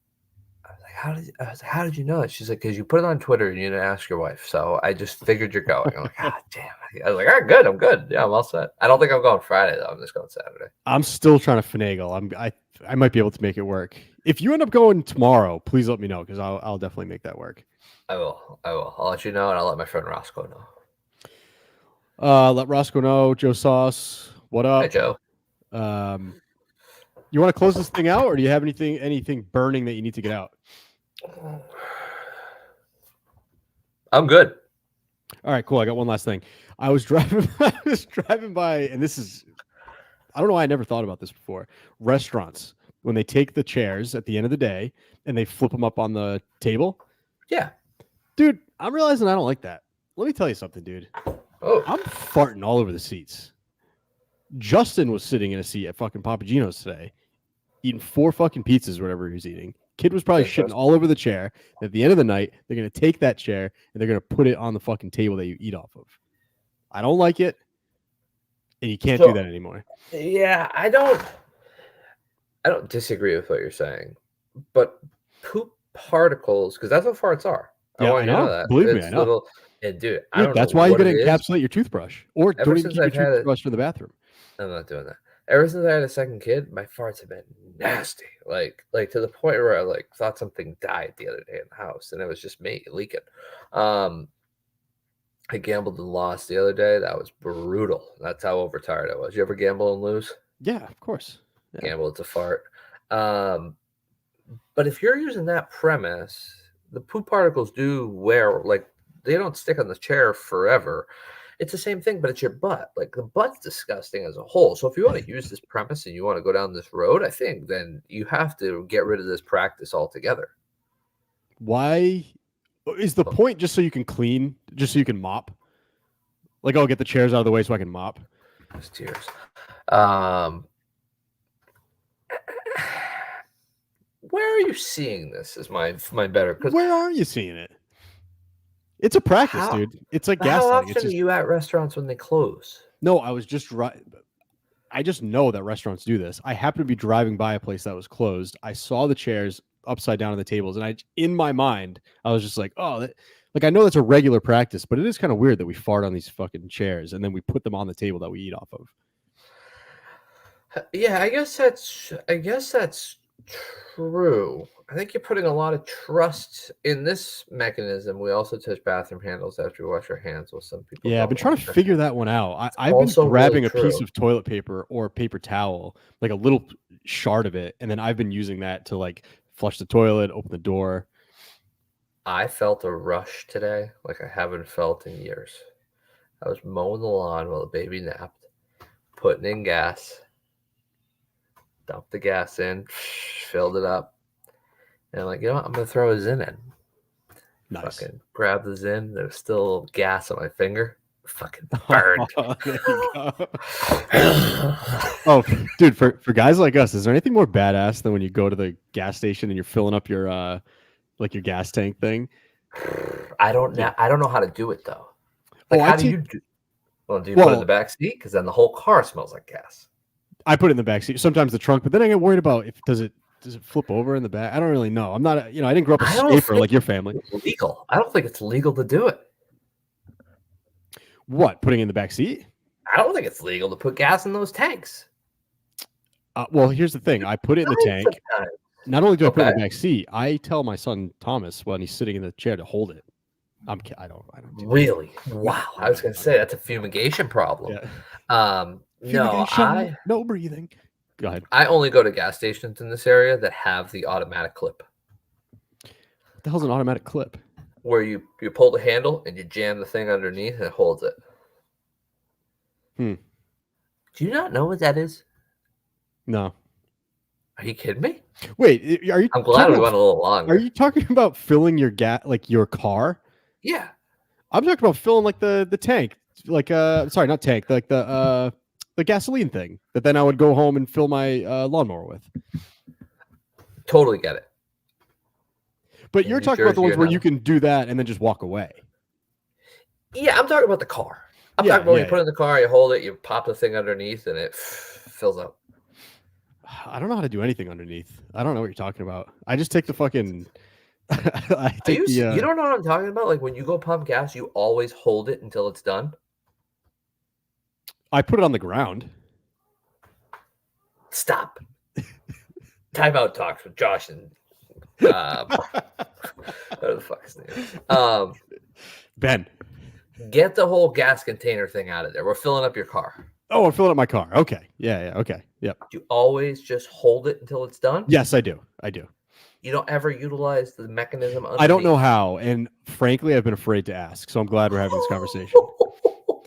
I was like, how did you know it? She's like, because you put it on Twitter and you didn't ask your wife. So I just figured you're going. I'm like, ah, damn. I was like, all right, good. I'm good. Yeah, I'm all set. I don't think I'm going Friday though. I'm just going Saturday. I'm still trying to finagle. I might be able to make it work. If you end up going tomorrow, please let me know because I'll definitely make that work. I will. I'll let you know, and I'll let my friend Roscoe know. Let Roscoe know. Joe Sauce, what Hi, up? Joe. You want to close this thing out, or do you have anything burning that you need to get out? I'm good. All right, cool. I got one last thing. I was driving by, and this is, I don't know why I never thought about this before. Restaurants, when they take the chairs at the end of the day and they flip them up on the table. Yeah. Dude, I'm realizing I don't like that. Let me tell you something, dude. Oh. I'm farting all over the seats. Justin was sitting in a seat at fucking Papagino's today, eating 4 fucking pizzas, whatever he was eating. Kid was probably shitting all over the chair. At the end of the night, they're going to take that chair and they're going to put it on the fucking table that you eat off of. I don't like it. And you can't do that anymore. Yeah, I don't disagree with what you're saying. But poop particles, because that's what farts are. Yeah, I know. That. Believe me, I know. And dude, I don't that's know why you got to what encapsulate your toothbrush. Or don't even keep your toothbrush in the bathroom. I'm not doing that. Ever since I had a second kid, my farts have been nasty. Like to the point where I like thought something died the other day in the house, and it was just me leaking. I gambled and lost the other day. That was brutal. That's how overtired I was. You ever gamble and lose? Yeah, of course. Yeah. Gamble, it's a fart. But if you're using that premise, the poop particles do wear, like, they don't stick on the chair forever. It's the same thing, but it's your butt. Like, the butt's disgusting as a whole. So if you want to use this premise and you want to go down this road, I think then you have to get rid of this practice altogether. Why is the point just so you can clean, just so you can mop? Like, I'll get the chairs out of the way so I can mop. Those tears. Where are you seeing this? Is my better? Where are you seeing it? It's a practice, dude. It's like gaslighting. How often are you at restaurants when they close? No, I was just right. I just know that restaurants do this. I happened to be driving by a place that was closed. I saw the chairs upside down on the tables, and in my mind, I was just like, oh, I know that's a regular practice, but it is kind of weird that we fart on these fucking chairs and then we put them on the table that we eat off of. Yeah, I guess that's true. I think you're putting a lot of trust in this mechanism. We also touch bathroom handles after we wash our hands. With some people. Yeah, I've been trying to figure that one out. I've been grabbing a piece of toilet paper or paper towel, like a little shard of it, and then I've been using that to like flush the toilet, open the door. I felt a rush today like I haven't felt in years. I was mowing the lawn while the baby napped, putting in gas, dumped the gas in, filled it up, and I'm like, you know what? I'm going to throw a Zin in. Nice. Fucking grab the Zin. There was still a little gas on my finger. Fucking burned. Oh, dude, for guys like us, is there anything more badass than when you go to the gas station and you're filling up your your gas tank thing? I don't know how to do it though. Like, how do you do? Well, do you put it in the back seat? Because then the whole car smells like gas. I put it in the back seat. Sometimes the trunk, but then I get worried about does it flip over in the back? I don't really know. I'm not, I didn't grow up a scraper like your family. It's legal. I don't think it's legal to do it. What? Putting it in the back seat? I don't think it's legal to put gas in those tanks. Well, here's the thing. I put it in the tank. Not only do I put it in the back seat, I tell my son Thomas when he's sitting in the chair to hold it. I don't do really? Wow. I was going to say that's a fumigation problem. Yeah. No breathing. Go ahead. I only go to gas stations in this area that have the automatic clip. What the hell's an automatic clip? Where you pull the handle and you jam the thing underneath and it holds it. Do you not know what that is? No. Are you kidding me? Wait, are you? I'm glad we went a little longer. Are you talking about filling your your car? Yeah. I'm talking about filling like the tank, like sorry, not tank, like the gasoline thing that then I would go home and fill my lawnmower with. Totally get it. But you're talking about the ones where you can do that and then just walk away. Yeah, I'm talking about the car. I'm talking about when you put it in the car, you hold it, you pop the thing underneath, and it fills up. I don't know how to do anything underneath. I don't know what you're talking about. I just take the fucking. I take You don't know what I'm talking about? Like when you go pump gas, you always hold it until it's done. I put it on the ground. Stop. Timeout talks with Josh and what the fuck is his name? Ben. Get the whole gas container thing out of there. We're filling up your car. Oh, I'm filling up my car. Okay. Yeah. Okay. Yep. Do you always just hold it until it's done? Yes, I do. You don't ever utilize the mechanism underneath? I don't know how, and frankly, I've been afraid to ask. So I'm glad we're having this conversation.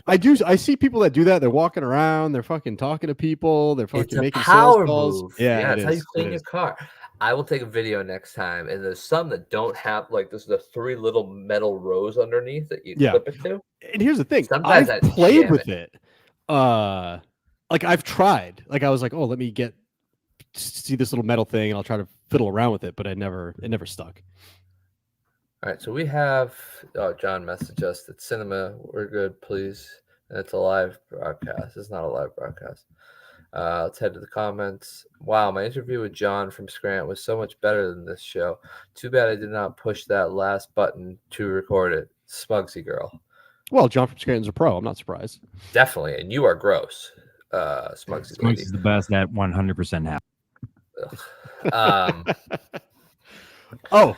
I see people that do that. They're walking around. They're fucking talking to people. They're fucking making power sales calls. move. Yeah, That's how you clean your car. I will take a video next time, and there's some that don't have like this. The 3 little metal rows underneath that you clip it to. And here's the thing: sometimes I've played with it. Like I've tried. Like I was like, oh, let me see this little metal thing, and I'll try to fiddle around with it, but it never stuck. All right, so we have John messaged us that cinema, we're good, please. And it's a live broadcast. It's not a live broadcast. Let's head to the comments. Wow, my interview with John from Scranton was so much better than this show. Too bad I did not push that last button to record it. Smugsy girl. Well, John from Scranton's a pro. I'm not surprised. Definitely, and you are gross. Smugsy's the best at 100% happy. Oh.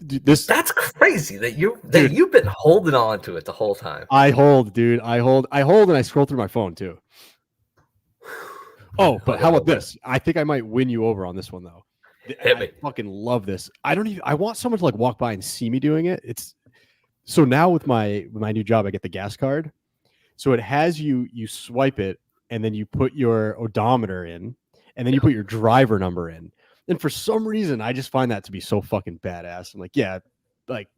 Dude, that's crazy that you've been holding on to it the whole time. I hold, dude. I hold, and I scroll through my phone too. Oh, but how about this? I think I might win you over on this one though. Hit me. I fucking love this. I want someone to like walk by and see me doing it. It's so now with my new job, I get the gas card. So it has you swipe it and then you put your odometer in and then you put your driver number in. And for some reason, I just find that to be so fucking badass. I'm like,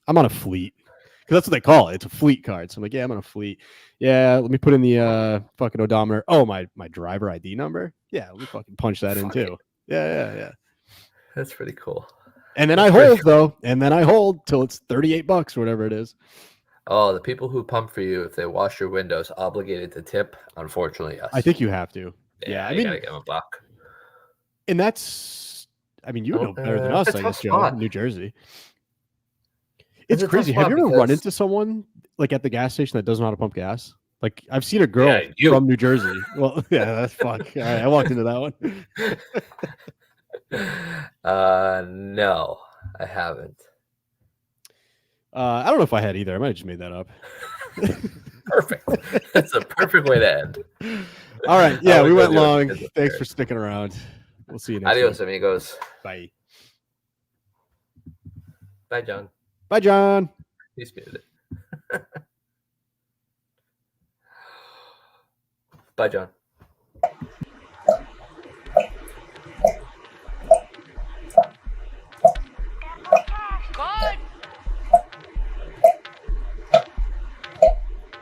I'm on a fleet because that's what they call it. It's a fleet card. So I'm like, yeah, I'm on a fleet. Yeah, let me put in the fucking odometer. Oh, my driver ID number. Yeah, let me fucking punch that in too. Yeah. That's pretty cool. And then I hold though, and then I hold till it's $38 or whatever it is. Oh, the people who pump for you, if they wash your windows, obligated to tip. Unfortunately, yes. I think you have to. Yeah, I mean, gotta give them $1. And that's, I mean, you know better than us, I guess, Joe, New Jersey. It's crazy. Have you ever run into someone like at the gas station that doesn't know how to pump gas? Like I've seen a girl from New Jersey. Well, yeah, that's fuck. All right, I walked into that one. No, I haven't. I don't know if I had either. I might have just made that up. Perfect. That's a perfect way to end. All right. Yeah, we went long. Thanks for sticking around. We'll see you next Adios, week. Amigos. Bye. Bye, John. Bye, John. He's muted. Bye, John.